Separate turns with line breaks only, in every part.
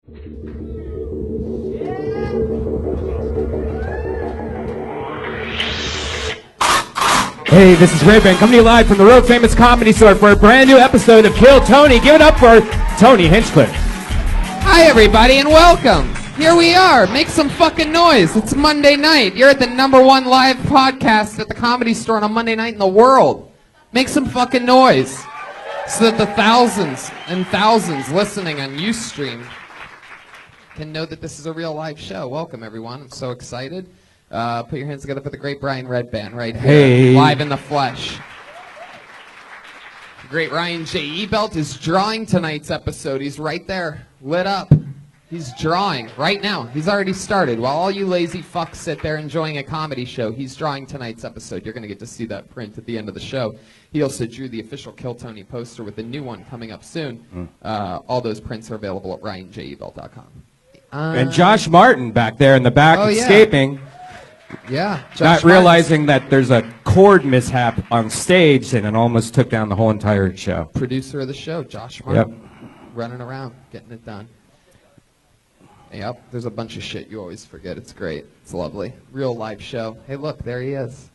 Hey, this is Ray-Ban coming to you live from the Road Famous Comedy Store for a brand new episode of Kill Tony. Give it up for Tony Hinchcliffe.
Hi, everybody, and welcome. Here we are. Make some fucking noise. It's Monday night. You're at the #1 live podcast at the Comedy Store on a Monday night in the world. Make some fucking noise so that the thousands and thousands listening on Ustream can know that this is a real live show. Welcome, everyone. I'm so excited. Put your hands together for the great Brian Redband right here,
hey.
Live in the flesh. The great Ryan J. Ebelt is drawing tonight's episode. He's right there, lit up. He's drawing right now. He's already started. While all you lazy fucks sit there enjoying a comedy show, he's drawing tonight's episode. You're going to get to see that print at the end of the show. He also drew the official Kill Tony poster with a new one coming up soon. All those prints are available at ryanjebelt.com.
And Josh Martin back there in the back escaping.
Yeah.
Not realizing that there's a cord mishap on stage and it almost took down the whole entire show.
Producer of the show, Josh Martin. Running around, getting it done. Yep, there's a bunch of shit you always forget. It's great. It's lovely. Real live show. Hey, look, there he is.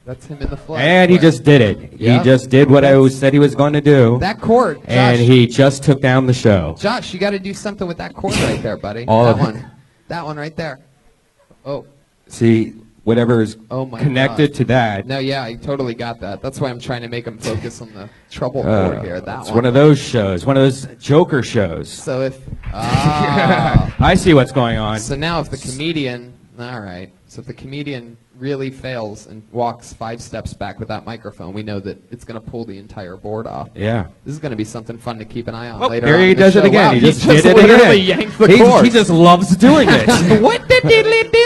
That's him in the flesh.
And he just did it. Yep. He just did what I always said he was going to do.
That cord, Josh.
And he just took down the show.
Josh, you got to do something with that cord right there, buddy. That one right there. Oh.
See, whatever is connected to that.
No, yeah, I totally got that. That's why I'm trying to make him focus on the trouble cord here.
It's one of those shows, one of those Joker shows.
So if...
I see what's going on.
So now if the comedian... All right. So if the comedian really fails and walks 5 steps back with that microphone, we know that it's going to pull the entire board off.
Yeah.
This is going to be something fun to keep an eye on later
here
on
he does it again.
Wow,
he just
did it
literally
again. Yanked the cord.
He just loves doing it.
What the diddly diddly.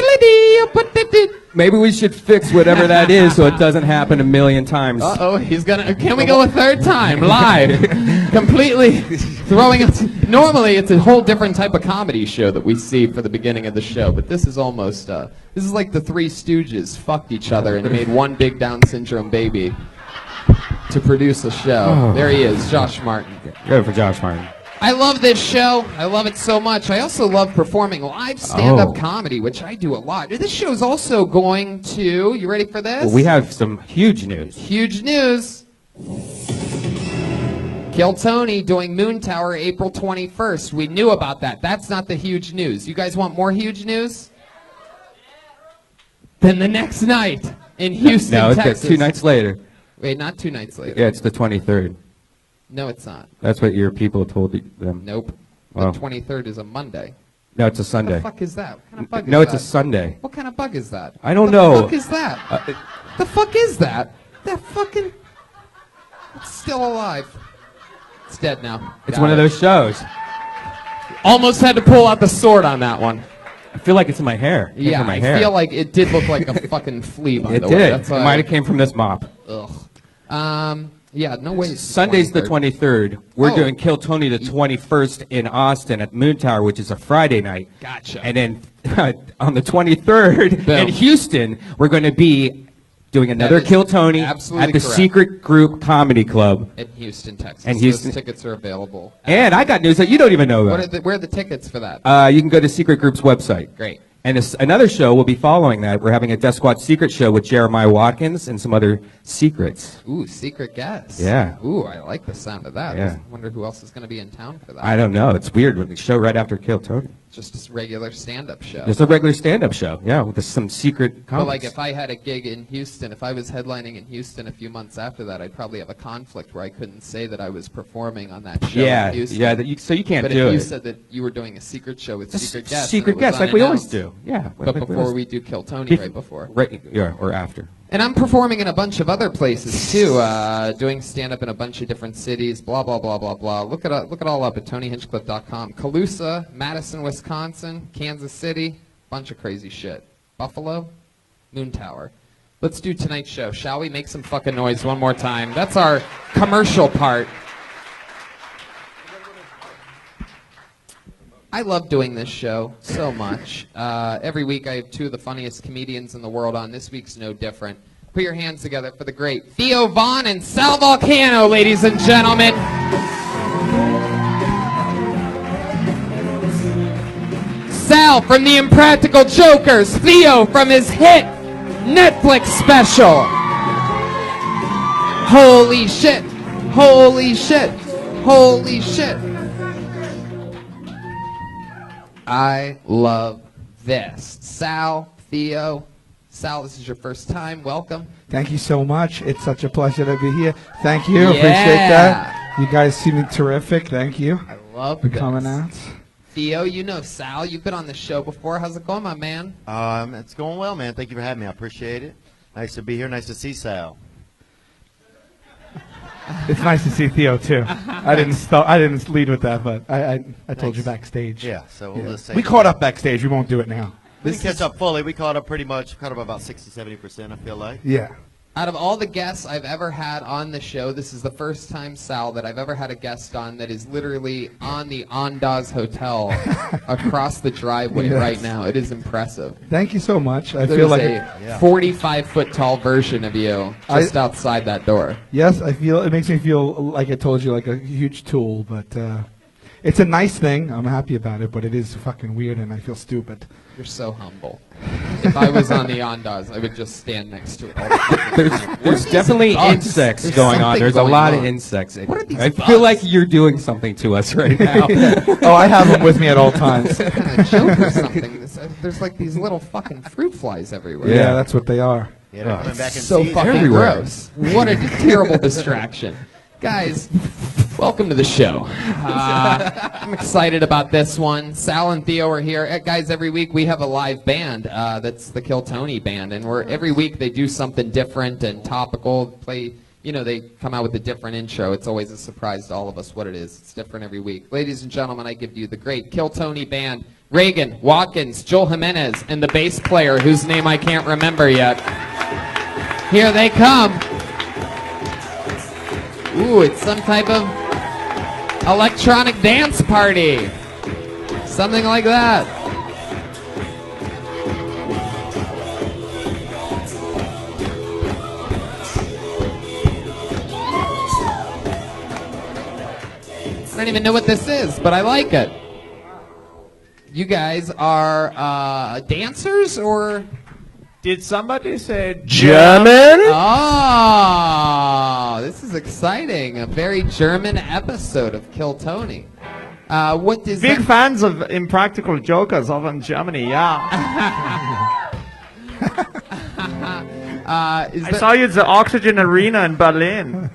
Maybe we should fix whatever that is so it doesn't happen a million times.
Uh-oh, he's gonna... Can we go a third time, live? Completely throwing us... Normally, it's a whole different type of comedy show that we see for the beginning of the show, but this is almost... this is like the Three Stooges fucked each other and made one big Down syndrome baby to produce a show. There he is, Josh Martin.
Good for Josh Martin.
I love this show. I love it so much. I also love performing live stand-up comedy, which I do a lot. This show is also going to... You ready for this?
Well, we have some huge news.
Huge news. Kill Tony doing Moon Tower April 21st. We knew about that. That's not the huge news. You guys want more huge news? Then the next night in Houston, Texas.
No, 2 nights later.
Wait, not 2 nights later.
Yeah, it's the 23rd.
No, it's not.
That's what your people told them.
Nope.
Well.
The 23rd is a Monday.
No, it's a Sunday.
What the fuck is that? What kind of bug is
no, it's
that?
a Sunday.
What kind of bug is that?
I don't know.
What the fuck is that? The fuck is that? That fucking... It's still alive. It's dead now.
It's one of those shows.
Almost had to pull out the sword on that one.
I feel like it's in my hair.
Yeah, I feel like it did look like a fucking flea, by the way.
It did. It might have came from this mop.
Ugh. Yeah, no way.
Sunday's the 23rd. We're doing Kill Tony the 21st in Austin at Moon Tower, which is a Friday night.
Gotcha.
And then on the 23rd in Houston, we're going to be doing another Kill Tony at the Secret Group Comedy Club
in Houston, Texas.
And Houston.
Those tickets are available.
And I got news that you don't even know about.
Where are the tickets for that?
You can go to Secret Group's website.
Great.
And another show will be following that. We're having a Death Squad Secret show with Jeremiah Watkins and some other secrets.
Ooh, secret guests.
Yeah.
Ooh, I like the sound of that.
Yeah.
I wonder who else is going to be in town for that.
I don't know. It's weird when the show right after Kill Tony.
Just a regular stand-up show.
Just a regular stand-up show, yeah, with some secret comics.
But like if I had a gig in Houston, if I was headlining in Houston a few months after that, I'd probably have a conflict where I couldn't say that I was performing on that show in Houston.
Yeah, so you can't do it.
But if you said that you were doing a secret show with secret guests.
Secret guests, like we always do. Yeah.
But before we do Kill Tony, right before.
Right, yeah, or after.
And I'm performing in a bunch of other places too, doing stand-up in a bunch of different cities, blah, blah, blah, blah, blah. Look it all up at TonyHinchcliffe.com. Colusa, Madison, Wisconsin, Kansas City, bunch of crazy shit. Buffalo, Moon Tower. Let's do tonight's show, shall we? Make some fucking noise one more time. That's our commercial part. I love doing this show so much. Every week I have 2 of the funniest comedians in the world on. This week's no different. Put your hands together for the great Theo Von and Sal Vulcano, ladies and gentlemen. Sal from the Impractical Jokers, Theo from his hit Netflix special. Holy shit, holy shit, holy shit. I love this. Sal, Theo. Sal, this is your first time. Welcome.
Thank you so much. It's such a pleasure to be here. Thank you. Appreciate that. You guys seem terrific. Thank you.
I love
for coming out.
Theo, you know Sal. You've been on the show before. How's it going, my man?
It's going well, man. Thank you for having me. I appreciate it. Nice to be here. Nice to see Sal.
It's nice to see Theo too. I didn't lead with that, but I told you backstage.
Yeah. So we'll just say
we caught up backstage. We won't do it now.
We didn't catch up fully. We caught up pretty much. Caught up about 60-70%. I feel like.
Yeah.
Out of all the guests I've ever had on the show, this is the first time, Sal, that I've ever had a guest on that is literally on the Andaz Hotel across the driveway right now. It is impressive.
Thank you so much. I
There's
feel like
a 45-foot tall version of you just outside that door.
Yes, I feel it makes me feel like I told you, like a huge tool, but it's a nice thing. I'm happy about it, but it is fucking weird, and I feel stupid.
You're so humble. If I was on the Andaz, I would just stand next to it all the time.
There's definitely insects going on. There's a lot of insects. I feel like you're doing something to us right now.
Oh, I have them with me at all times.
Some kind of joke or something. There's like these little fucking fruit flies everywhere.
Yeah, that's what they are.
Yeah, they're coming back in
So
season.
fucking
Everywhere.
gross. What a terrible distraction. Guys, welcome to the show. I'm excited about this one. Sal and Theo are here. Guys, every week we have a live band. That's the Kill Tony band. And every week they do something different and topical. They come out with a different intro. It's always a surprise to all of us what it is. It's different every week. Ladies and gentlemen, I give you the great Kill Tony band. Reagan, Watkins, Joel Jimenez, and the bass player whose name I can't remember yet. Here they come. Ooh, it's some type of electronic dance party. Something like that. I don't even know what this is, but I like it. You guys are dancers or...
Did somebody say German?
Oh, this is exciting. A very German episode of Kill Tony. What does
Big fans of Impractical Jokers over in Germany, yeah. I saw you at the Oxygen Arena in Berlin.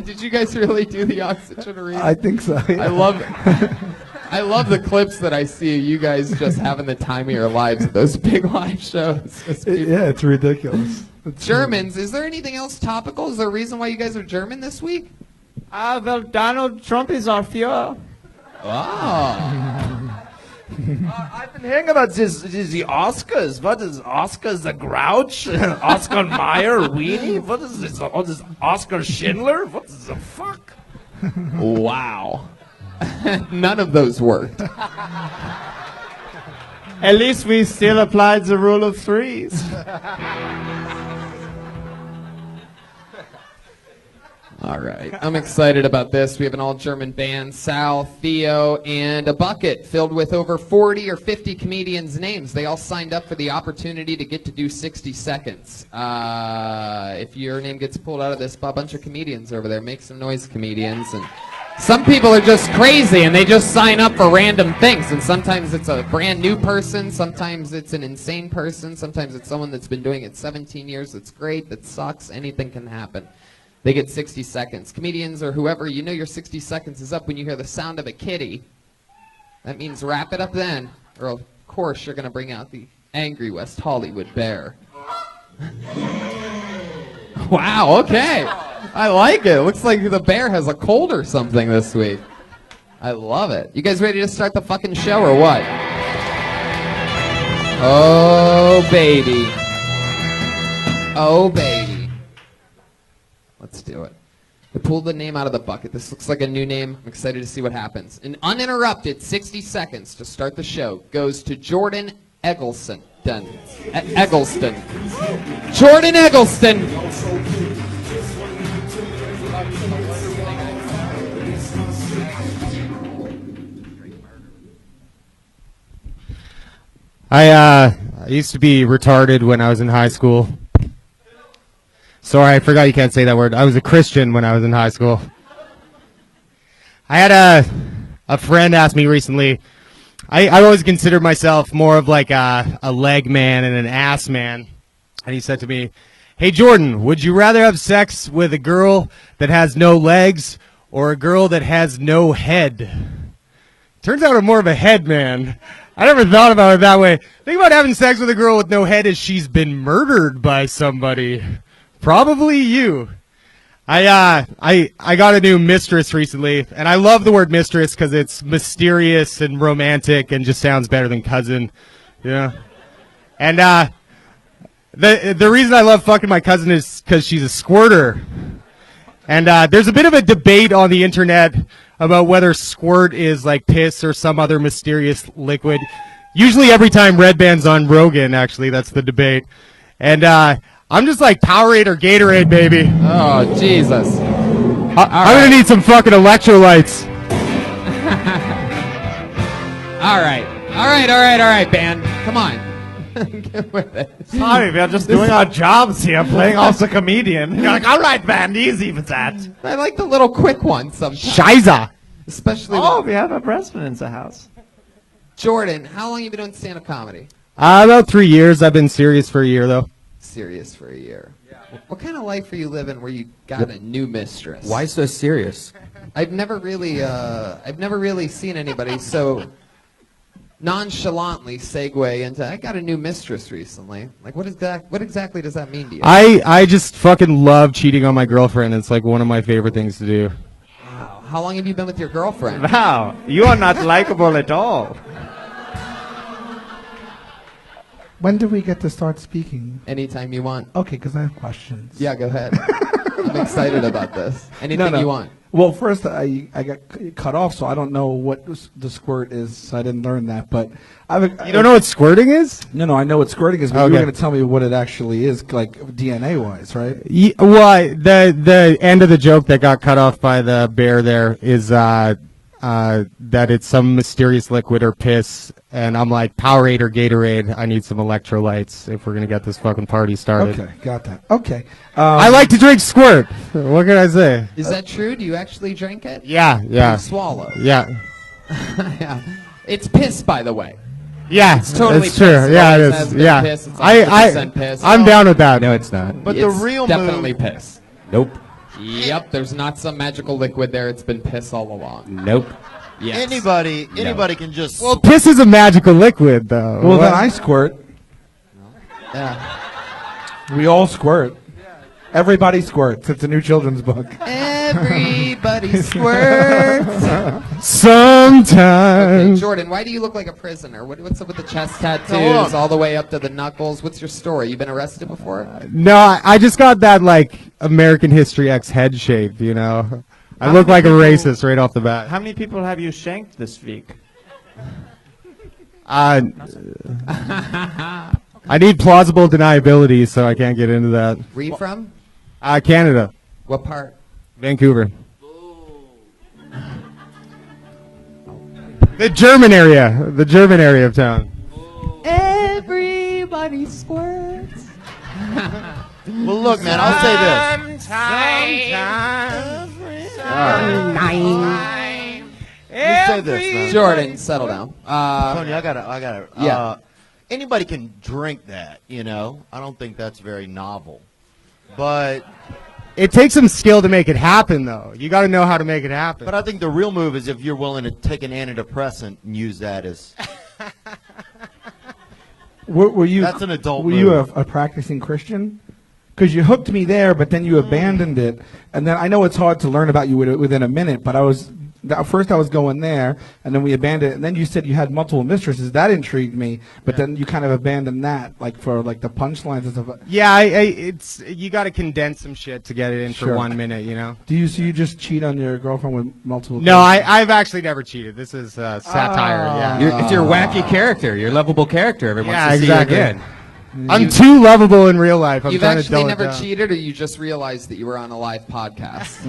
Did you guys really do the Oxygen Arena?
I think so. Yeah.
I love the clips that I see of you guys just having the time of your lives at those big live shows.
Yeah, it's ridiculous.
Germans, is there anything else topical? Is there a reason why you guys are German this week?
Well, Donald Trump is our Führer.
Oh.
I've been hearing about the Oscars. What is Oscar the Grouch? Oscar Mayer, Weenie? What is this? Oh, this Oscar Schindler? What the fuck?
Wow. None of those worked.
At least we still applied the rule of threes.
All right. I'm excited about this. We have an all-German band, Sal, Theo, and a bucket filled with over 40 or 50 comedians' names. They all signed up for the opportunity to get to do 60 seconds. If your name gets pulled out of this, a bunch of comedians over there. Make some noise, comedians. And some people are just crazy, and they just sign up for random things. And sometimes it's a brand new person. Sometimes it's an insane person. Sometimes it's someone that's been doing it 17 years. That's great. That sucks. Anything can happen. They get 60 seconds. Comedians or whoever, you know your 60 seconds is up when you hear the sound of a kitty. That means wrap it up then, or of course you're going to bring out the angry West Hollywood bear. Wow, okay. I like it. Looks like the bear has a cold or something this week. I love it. You guys ready to start the fucking show or what? Oh, baby. Oh, baby. Let's do it. I pulled the name out of the bucket. This looks like a new name. I'm excited to see what happens. An uninterrupted 60 seconds to start the show goes to Jordan Eggleston. Eggleston. Jordan Eggleston.
I used to be retarded when I was in high school. Sorry, I forgot you can't say that word. I was a Christian when I was in high school. I had a friend ask me recently. I always considered myself more of like a leg man and an ass man. And he said to me, "Hey, Jordan, would you rather have sex with a girl that has no legs or a girl that has no head?" Turns out I'm more of a head man. I never thought about it that way. Think about having sex with a girl with no head as she's been murdered by somebody. Probably you. I got a new mistress recently, and I love the word mistress because it's mysterious and romantic and just sounds better than cousin. Yeah. And the reason I love fucking my cousin is because she's a squirter. And there's a bit of a debate on the internet about whether squirt is like piss or some other mysterious liquid. Usually every time Red Band's on Rogan, actually, that's the debate. And I'm just like Powerade or Gatorade, baby.
Oh, Jesus.
I'm going to need some fucking electrolytes.
All right, band. Come on. Get with it.
Sorry, we're just doing our jobs here, playing off the comedian. You're like, all right, band, easy with that.
I like the little quick ones sometimes.
Scheiße.
Especially
We have a president in the house.
Jordan, how long have you been doing stand-up comedy?
About 3 years. I've been serious for a year, though.
Serious for a year. Yeah. What kind of life are you living where you got a new mistress?
Why so serious?
I've never really seen anybody so nonchalantly segue into, I got a new mistress recently. Like, what exactly does that mean to you?
I just fucking love cheating on my girlfriend. It's like one of my favorite things to do.
Wow. How long have you been with your girlfriend?
Wow, you are not likable at all.
When do we get to start speaking?
Anytime you want.
Okay, because I have questions.
Yeah, go ahead. I'm excited about this. Anything you want.
Well, first, I got cut off, so I don't know what the squirt is. So I didn't learn that. But
You don't know what squirting is?
No, I know what squirting is, but
Okay.
you were going to tell me what it actually is, like DNA-wise, right?
Well, the end of the joke that got cut off by the bear there is that it's some mysterious liquid or piss, and I'm like, Powerade or Gatorade, I need some electrolytes if we're going to get this fucking party started.
Okay, got that. Okay.
I like to drink squirt. What can I say?
Is that true? Do you actually drink it?
Yeah.
You swallow.
Yeah.
Yeah. It's piss, by the way.
Yeah,
It's totally
it's true.
piss.
Yeah,
It
it
always has
is.
been
Yeah.
piss. It's 100% piss.
I'm down with that.
No, it's not.
But
It's
the real
definitely
move,
piss.
Nope.
Yep, there's not some magical liquid there. It's been piss all along.
Nope.
Yes.
anybody can just.
Well, piss is a magical liquid, though.
Well,
What?
then I squirt.
Yeah.
We all squirt. Everybody squirts. It's a new children's book.
Everybody squirts.
Sometimes.
Okay, Jordan, why do you look like a prisoner? What's up with the chest
Hold
tattoos
on.
all the way up to the knuckles? What's your story? You been arrested before?
No, I just got that, like, American History X head shape, you know? I look like a racist right off the bat.
How many people have you shanked this week?
I need plausible deniability, so I can't get into that.
Where you from?
Canada.
What part?
Vancouver. The German area of town.
Everybody squirts.
Well, look, man, I'll say this. Let me say this, man.
Jordan, settle down.
Tony, I gotta.
Yeah.
Anybody can drink that, you know. I don't think that's very novel, but
It takes some skill to make it happen, though. You got to know how to make it happen.
I think the real move is if you're willing to take an antidepressant and use that as.
Were you?
That's an adult
Were
move.
you a practicing Christian? Because you hooked me there, but then you abandoned it, and then I know it's hard to learn about you within a minute. But at first I was going there, and then we abandoned it. And then you said you had multiple mistresses. That intrigued me, but then you kind of abandoned that, like for like the punchlines and stuff.
Yeah, it's you got to condense some shit to get it in for
Sure.
1 minute, you know.
So you just cheat on your girlfriend with multiple?
No, I've actually never cheated. This is satire. Yeah.
It's your wacky character, your lovable character. Everyone
Yeah,
wants to
exactly.
see you again.
I'm too lovable in real life. I'm
You've
trying to
actually
dull it
never
down.
cheated, or you just realized that you were on a live podcast?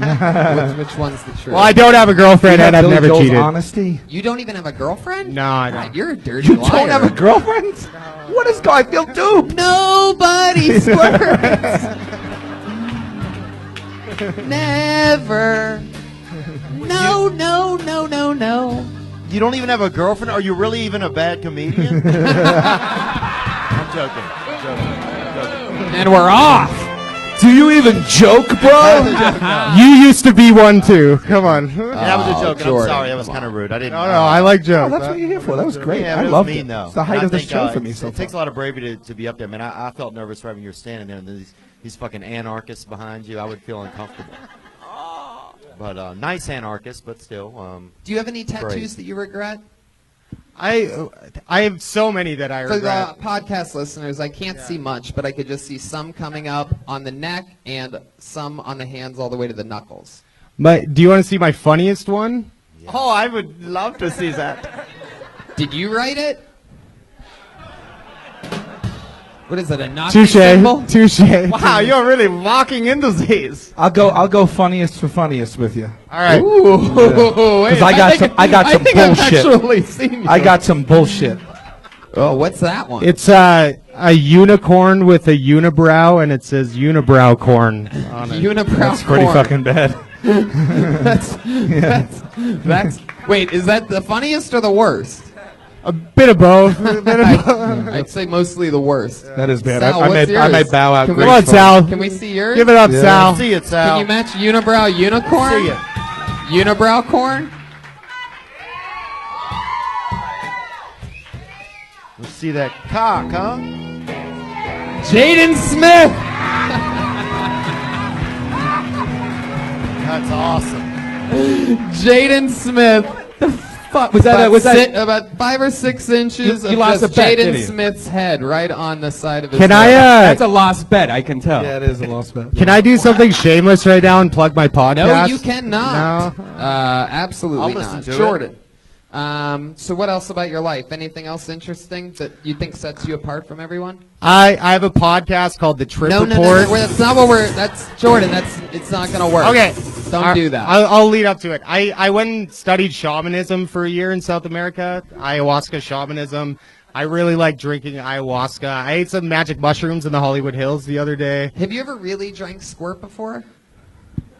which one's the truth?
Well, I don't have a girlfriend, and I've
Billy
never
Joel's
cheated.
Honesty.
You don't even have a girlfriend?
No, I
God,
don't.
you're a dirty
You
liar.
don't have a girlfriend? What is going? I feel duped.
Nobody squirts. Never. No, no, no, no, no.
You don't even have a girlfriend? Are you really even a bad comedian? I'm joking.
And we're off.
Do you even joke, bro?
You used to be one too. Come on.
Yeah, that was a joke. and I'm
Jordan,
sorry, that was kind of rude. I didn't.
No, I like
Oh,
jokes.
that's what you're here for. That was great.
Yeah,
I
but it
loved
was
it.
mean, though.
It's the height
And I
of the
think,
show for me so
It takes a
far.
lot of bravery to be up there, man. I felt nervous right when you were standing there, and these fucking anarchists behind you. I would feel uncomfortable. But nice anarchists, but still.
Do you have any tattoos that you regret?
I have so many that I
For
regret.
the podcast listeners, I can't see much, but I could just see some coming up on the neck and some on the hands all the way to the knuckles.
But do you want to see my funniest one?
Oh, I would love to see that.
Did you write it? What is it, a Nazi
Touche.
symbol?
Touche.
Wow, you're really walking into these.
I'll go funniest for funniest with you.
All right.
Ooh, wait,
'Cause I got some
think
bullshit.
I've actually seen you.
I got some bullshit.
Oh, what's that one?
It's a unicorn with a unibrow, and it says unibrow corn on it.
Unibrow
That's pretty
corn.
fucking bad.
That's. Wait, is that the funniest or the worst?
A bit of both. A bit of both.
I'd say mostly the worst.
That is bad.
Sal,
I
what's
may
yours?
bow out.
Can we-
Come on,
gracefully.
Sal.
Can we see yours?
Give it up,
Yeah.
Sal.
See it, Sal.
Can you match unibrow unicorn?
See it.
Unibrow corn?
Let's see that cock, huh?
Jaden Smith!
That's awesome.
Jaden Smith.
Fuck, was that
about 5 or 6 inches
You
of
lost
just
a bet,
Jaden
didn't you?
Smith's head right on the side of his
Can
head.
I
That's a lost bet, I can tell.
Yeah, it is a lost bet.
can I do something shameless right now and plug my podcast?
No, you cannot.
No?
Absolutely
I'll
not.
listen to it.
Jordan. So what else about your life? Anything else interesting that you think sets you apart from everyone?
I have a podcast called The Trip
No,
Report.
that's not what we're. That's Jordan. It's not gonna work.
Okay.
Don't do that.
I'll lead up to it. I went and studied shamanism for a year in South America, ayahuasca shamanism. I really like drinking ayahuasca. I ate some magic mushrooms in the Hollywood Hills the other day.
Have you ever really drank squirt before?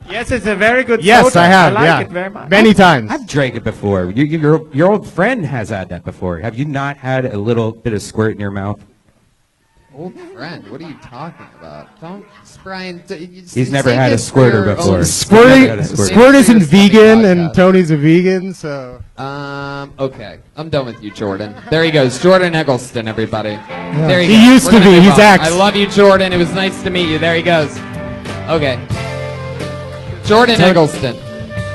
Yes, it's a very good
Yes,
soda.
I have.
I like
yeah,
it very much.
many times.
I've drank it before. Your old friend has had that before. Have you not had a little bit of squirt in your mouth?
Old friend, what are you talking about? Don't, Brian.
He's never had a squirter before.
Squirt,
Squirt.
squirt isn't
Serious funny
vegan, and
podcast.
Tony's a vegan, so.
Okay. I'm done with you, Jordan. There he goes. Jordan Eggleston, everybody. There he
He
goes.
used
We're
to
gonna
be.
move
He's
on.
ex.
I love you, Jordan. It was nice to meet you. There he goes. Okay. Jordan Eggleston.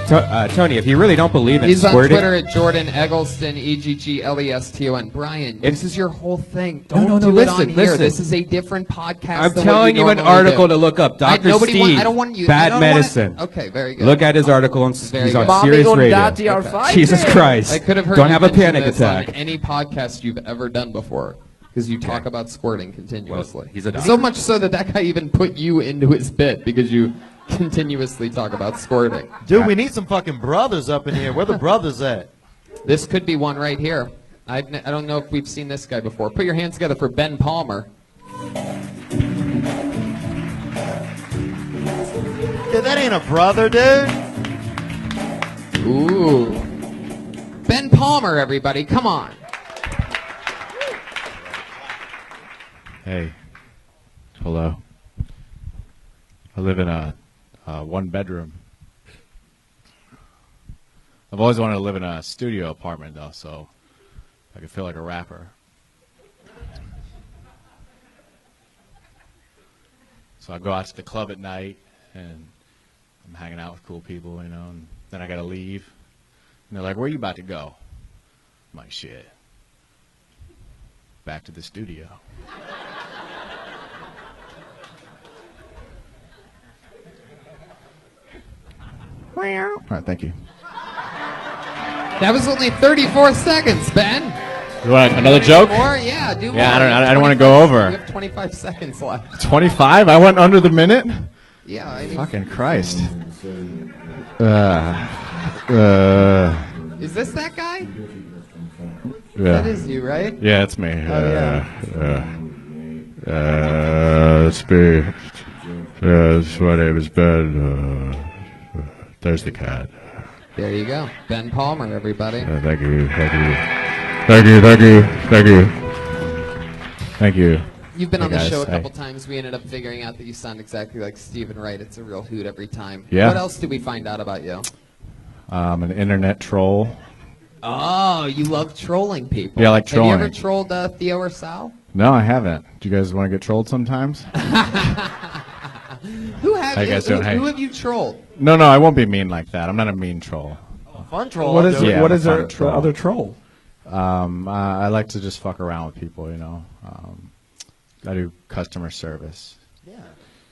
Tony, if you really don't believe in
He's on
squirting,
Twitter at Jordan Eggleston, Eggleston. Brian, this is your whole thing. Don't
no,
do it
listen,
on here.
listen.
This is a different podcast.
I'm
than
telling
what
you an
normally
article
do.
to look up. Dr.
Nobody
Steve,
I don't want you. I
Bad
don't wanna-
Medicine.
Okay, very good.
Look at his article, and
Very
he's
good.
on
Mommy
Sirius
and
Radio.
Daddy are fighting.
Jesus Christ.
I could have heard
Don't
you
have a
mention
panic
this on
attack.
any podcast you've ever done before, because you talk about squirting continuously.
Well, he's a doctor.
So much so that guy even put you into his bit because you continuously talk about squirting.
Dude, we need some fucking brothers up in here. Where the brothers at?
This could be one right here. I don't know if we've seen this guy before. Put your hands together for Ben Palmer.
Dude, that ain't a brother, dude.
Ooh. Ben Palmer, everybody, come on.
Hey. Hello. I live in a one bedroom. I've always wanted to live in a studio apartment though, so I could feel like a rapper. So I go out to the club at night and I'm hanging out with cool people, you know, and then I gotta leave. And they're like, "Where are you about to go?" I'm like, "Shit. Back to the studio." All right, thank you.
That was only 34 seconds, Ben.
You want another joke?
More? Yeah, do more.
Yeah, I don't want to go over.
You have 25 seconds left.
25? I went under the minute?
Yeah. I mean,
Fucking Christ.
is this that guy?
Yeah.
That is you, right?
Yeah, it's me. It's me. My name is Ben. There's the cat.
There you go. Ben Palmer, everybody.
Thank you.
You've been
Hey,
on the
guys.
show a
Hey.
couple times. We ended up figuring out that you sound exactly like Stephen Wright. It's a real hoot every time.
Yeah.
What else did we find out about you?
An internet troll.
Oh, you love trolling people.
Yeah, I like trolling.
Have you ever trolled Theo or Sal?
No, I haven't. Do you guys want to get trolled sometimes?
Who have
How you guys doing? Hey.
Who have you trolled?
No, I won't be mean like that. I'm not a mean troll.
Fun troll.
What is
Yeah,
what
I'm
is
a fun
the
troll.
other troll?
I like to just fuck around with people, you know. I do customer service.
Yeah,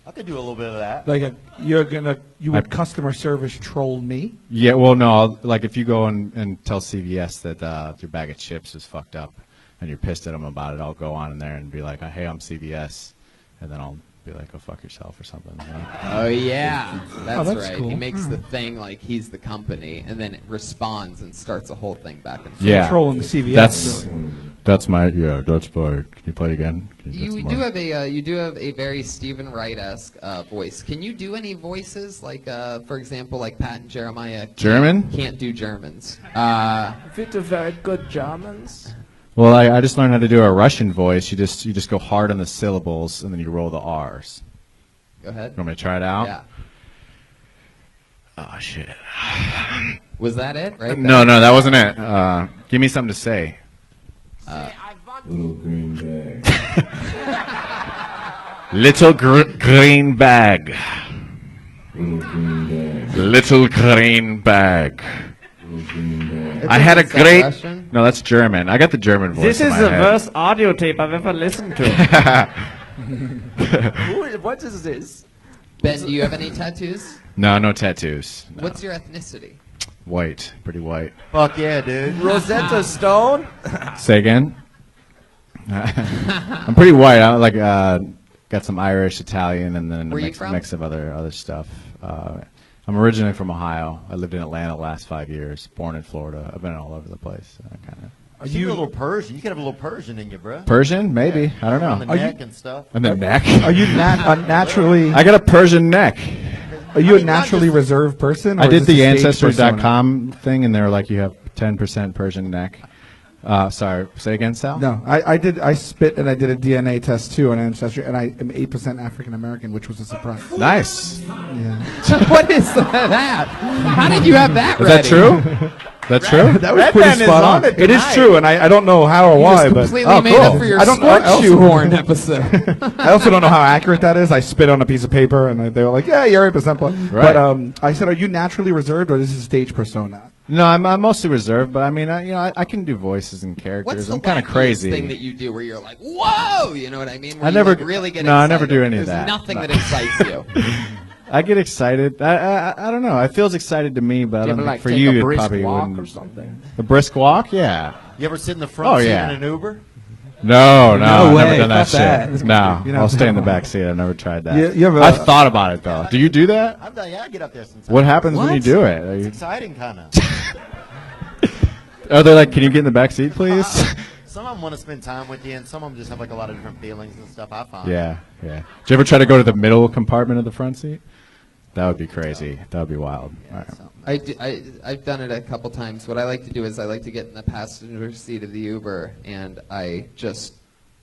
I could do a little bit of that.
Like you would customer service troll me?
Yeah, well, no, like if you go and tell CVS that your bag of chips is fucked up and you're pissed at them about it, I'll go on in there and be like, hey, I'm CVS, and then I'll be like, go fuck yourself or something. You know?
Oh yeah, that's
that's
right.
cool.
He makes the thing like he's the company, and then it responds and starts a whole thing back and forth.
Yeah,
Trolling the CVS.
that's my. Can you play it again?
You do have a very Stephen Wright-esque voice. Can you do any voices like, for example, like Pat and Jeremiah?
German?
Can't do Germans.
Bitte very good Germans.
Well, I just learned how to do a Russian voice. You just go hard on the syllables and then you roll the R's.
Go ahead.
You want me to try it out?
Yeah.
Oh shit.
Was that it? Right.
No, that wasn't it. Give me something to say. Little green bag. Little green bag. I had a
Is that
great.
Russian?
No, that's German. I got the German voice.
This
in
is
my
the
head.
worst audio tape I've ever listened to. What is this?
Ben, do you have any tattoos?
No tattoos. No.
What's your ethnicity?
White, pretty white.
Fuck yeah, dude.
Rosetta Stone?
Say again. I'm pretty white. I like got some Irish, Italian, and then
Where
a
you from?
mix of other stuff. I'm originally from Ohio. I lived in Atlanta the last 5 years. Born in Florida. I've been all over the place. Kind of.
Are you a little Persian? You could have a little Persian in you, bro.
Persian, maybe. I don't
On the
know.
neck and stuff.
And the neck.
Are you naturally?
I got a Persian neck.
Are you a naturally reserved person?
I
or
did
is this
the
a stage persona?
Ancestry.com thing, and they were like, you have 10% Persian neck. Sorry, say again, Sal?
No, I spit and I did a DNA test too on Ancestry, and I am 8% African American, which was a surprise.
Nice.
Yeah.
What is that? How did you have that
Is
ready?
that true? That's true?
That was
Red
pretty
Man is
spot
on
on.
it
It is
tonight.
true, and I don't know how or why,
Just
but
completely made up for your
I don't know.
squirt shoehorn episode.
I also don't know how accurate that is. I spit on a piece of paper, and they were like, "Yeah, you're 8% black."
Right.
But I said, "Are you naturally reserved, or this is a stage persona?"
No, I'm mostly reserved, but I mean, I can do voices and
What's
characters.
the
I'm kind of
wackiest
crazy.
thing that you do where you're like, whoa, you know what I mean? Where
I
you,
never-
like, really get
no, I
excited.
never do any of
There's
that.
nothing
No.
that excites you.
I get excited. I don't know. It feels excited to me, but I
Do you
don't
ever
think
like
for
take
you
a
it
brisk
probably
walk
wouldn't.
or something?
A brisk walk? Yeah.
You ever sit in the front
Oh,
seat
yeah.
in an Uber?
No,
No
I've
way.
never done that
Fuck that.
shit. No,
You know,
I'll stay in the back seat. I've never tried that.
You have a-
I've thought about it though. Do you do that?
I get up there sometimes.
What happens when you do it? Are,
It's
you,
exciting, kind of.
are they like, can you get in the back seat, please?
Some of them want to spend time with you, and some of them just have like a lot of different feelings and stuff. I find.
Yeah. Did you ever try to go to the middle compartment of the front seat? That would be crazy. That would be wild. All right.
I've done it a couple times. What I like to do is I like to get in the passenger seat of the Uber, and I just,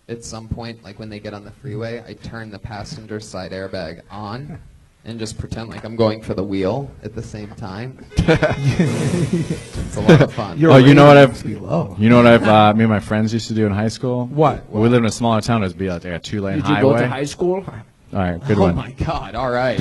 at some point, like when they get on the freeway, I turn the passenger side airbag on and just pretend like I'm going for the wheel at the same time. It's a lot of fun.
Your
Oh, you know what
rating
I've,
must be low.
you know what me and my friends used to do in high school?
What?
Well, we lived in a smaller town. It would be like a 2-lane
Did you
highway.
go to high school?
All right, good
Oh
one.
my God! All right.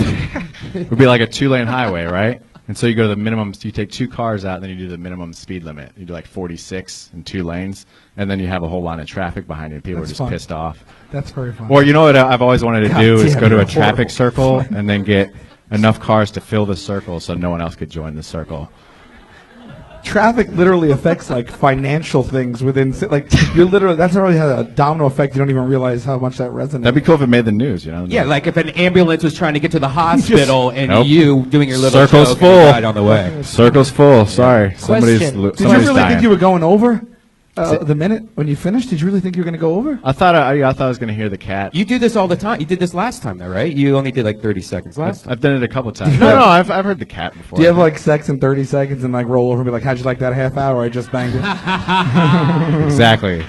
It would be like a 2-lane highway, right? And so you go to the minimum, you take 2 cars out, and then you do the minimum speed limit. You do like 46 in 2 lanes, and then you have a whole line of traffic behind you. People
That's
are just
fun.
pissed off.
That's very fun.
Or you know what I've always wanted to
God
do is
damn,
go to
you're
a traffic
horrible.
circle and then get enough cars to fill the circle so no one else could join the circle.
traffic literally affects like financial things within like you're literally that's already had a domino effect. You don't even realize how much that resonates.
That'd be cool if it made the news, you know?
Yeah, like if an ambulance was trying to get to the hospital and
Nope.
you doing your little
Circle's
joke
full.
and you died on the way.
Circle's full. Sorry. Somebody's
Did you
somebody's
really
dying.
think you were going over the minute when you finished? Did you really think you were going to go over?
I thought I was going to hear the cat.
You do this all the time. You did this last time, though, right? You only did like 30 seconds last time.
I've done it a couple times. No, I've heard the cat before.
Do you have like sex in 30 seconds and like roll over and be like, how'd you like that half hour? I just banged it.
Exactly.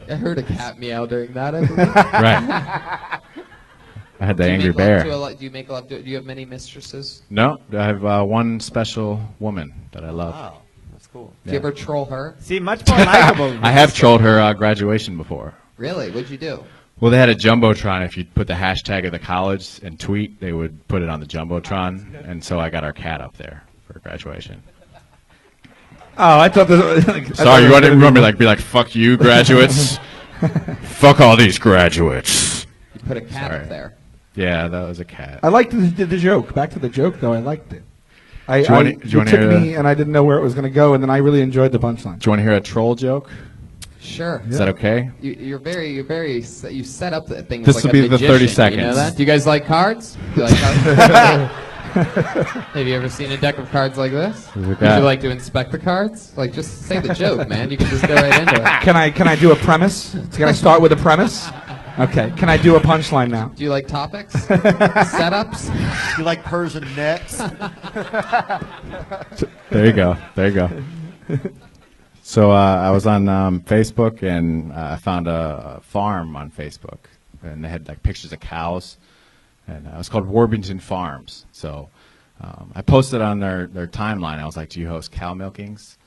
I heard a cat meow during that. I believe.
Right. I had the angry bear.
Do you make love to? Do you have many mistresses?
No, I have one special woman that I love.
Wow, that's cool.
Do you ever troll her?
See, much more likable.
I have trolled her graduation before.
Really? What'd you do?
Well, they had a jumbotron. If you put the hashtag of the college and tweet, they would put it on the jumbotron, and so I got our cat up there for graduation.
Oh, I thought this. Like,
Sorry, you want me to be like, fuck you, graduates. Fuck all these graduates.
You put a cat
Sorry.
up there.
Yeah, that was a cat.
I liked the joke. Back to the joke, though. I liked it.
Do you wanna
it
hear
took me, and I didn't know where it was going to go, and then I really enjoyed the punchline.
Do you want to hear a troll joke?
Sure.
Is that okay?
You set up the thing.
This
like
will
a
be the 30
magician,
seconds.
You know that? Do you guys like cards? Do you like cards? Have you ever seen a deck of cards like this? Would you like to inspect the cards? Like, just say the joke, man. You can just go right into it.
Can I do a premise? Can I start with a premise? Okay. Can I do a punchline now?
Do you like topics? Setups?
You like Persian nets?
There you go. So I was on Facebook, and I found a farm on Facebook, and they had like pictures of cows, and it was called Warburton Farms. So I posted on their timeline. I was like, "Do you host cow milkings?"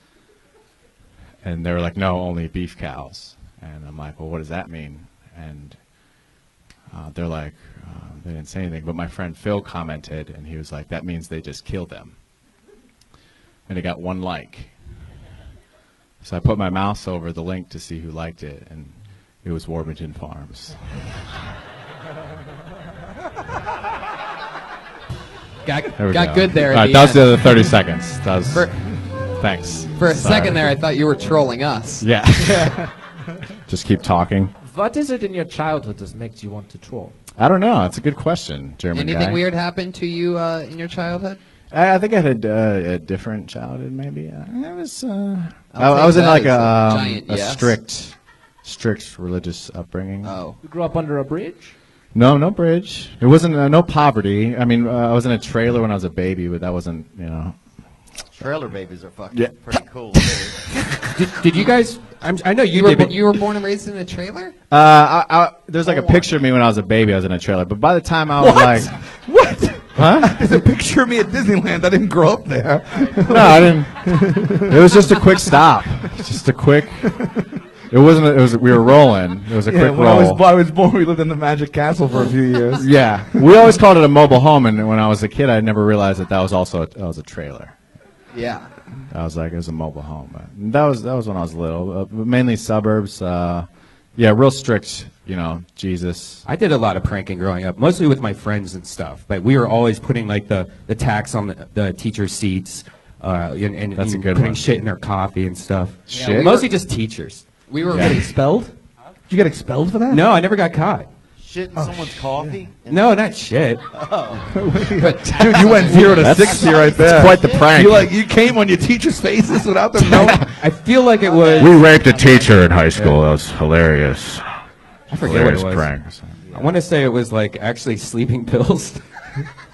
And they were like, "No, only beef cows." And I'm like, "Well, what does that mean?" And they're like, they didn't say anything, but my friend Phil commented, and he was like, "That means they just kill them." And it got 1 like. So I put my mouse over the link to see who liked it, and it was Warburton Farms.
Got good there.
All right, that was the other 30 seconds. That was, thanks.
For a second there, I thought you were trolling us.
Yeah. Just keep talking.
What is it in your childhood that makes you want to troll?
I don't know. It's a good question, German
Anything
guy.
weird happened to you in your childhood?
I think I had a different childhood, maybe. I was
I'll
was
take
in
that
like
as a giant
a
yes.
strict religious upbringing.
Oh.
You grew up under a bridge?
No bridge. It wasn't no poverty. I mean, I was in a trailer when I was a baby, but that wasn't,
Trailer babies are fucking
Yeah.
pretty cool.
Did you guys? I know you did, but
You were born and raised in a trailer?
There's like a picture of me when I was a baby. I was in a trailer, but by the time I was like,
What?
huh?
There's a picture of me at Disneyland. I didn't grow up there.
No, I didn't. It was just a quick stop. Just a quick. It wasn't. It was. We were rolling. It was a quick
when
roll.
I was born, we lived in the Magic Castle for a few years.
Yeah, we always called it a mobile home, and when I was a kid, I never realized that was also a trailer.
Yeah.
I was like, it was a mobile home. But that was when I was little. Mainly suburbs. Yeah, real strict. Jesus.
I did a lot of pranking growing up, mostly with my friends and stuff. But we were always putting like the tax on the teachers' seats, and
That's a good
putting
one.
shit in their coffee and stuff.
Yeah, Shit?
Mostly just teachers.
We were
Get expelled? Did you get expelled for that?
No, I never got caught.
Shit in someone's coffee?
No, not shit.
Dude, you went 0 to 60 right there.
That's quite the prank.
You came on your teachers' faces without them knowing.
I feel like it was.
We raped a teacher in high school. That was hilarious.
I forget what it was.
Prank.
I want to say it was like actually sleeping pills.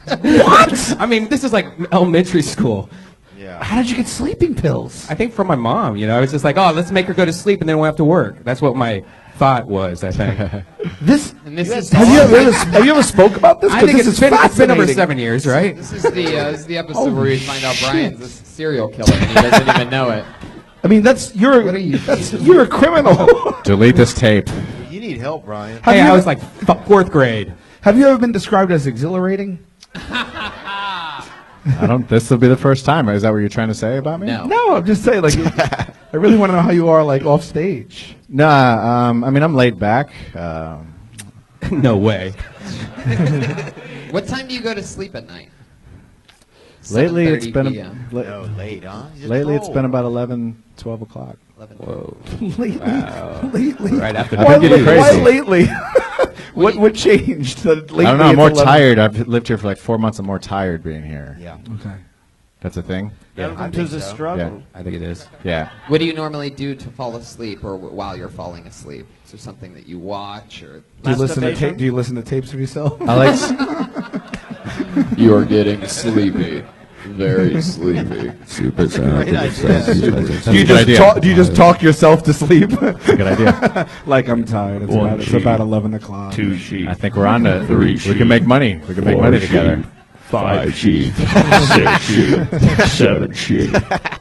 What? I mean, this is like elementary school.
Yeah.
How did you get sleeping pills?
I think from my mom. I was just like, oh, let's make her go to sleep and then we'll have to work. That's what my thought was. I think.
And this is
Have you ever spoke about this?
I
'Cause
think
this
it's
is
been over
fascinating.
7 years, right?
This is the episode where we find out Brian's a serial killer and he doesn't even know it.
I mean, you're a criminal.
Delete this tape.
You need help, Brian.
Have
Hey,
you
I
ever-
was like 4th grade.
Have you ever been described as exhilarating?
This will be the first time. Is that what you're trying to say about me?
No.
No, I'm just saying. I really want to know how you are off stage.
Nah. I mean, I'm laid back.
No way.
What time do you go to sleep at night?
Lately, it's
7:30
been
p.m.
Late, huh?
lately it's been about 11, 12 o'clock.
11.
Whoa.
Lately.
Right after
I've been getting
Why
crazy.
lately? What changed? That lately
I don't know. I'm
it's
more
11?
tired. I've lived here for like 4 months. I'm more tired being here.
Yeah.
Okay.
That's a thing.
Welcome
I
to
think
the
so.
struggle.
I think it is.
Yeah.
What do you normally do to fall asleep, or while you're falling asleep? Is there something that you watch, or
Do you listen to
Masturbation?
Do you listen to tapes of yourself?
I like.
you're getting sleepy, very sleepy?
Super
Great idea.
Do you just talk yourself to sleep?
That's a good idea.
Like I'm tired. It's about 11 o'clock.
2 sheep.
I think we're on to
3
We can make money. We can make money together.
5 sheep. 6 sheep. 7 sheep.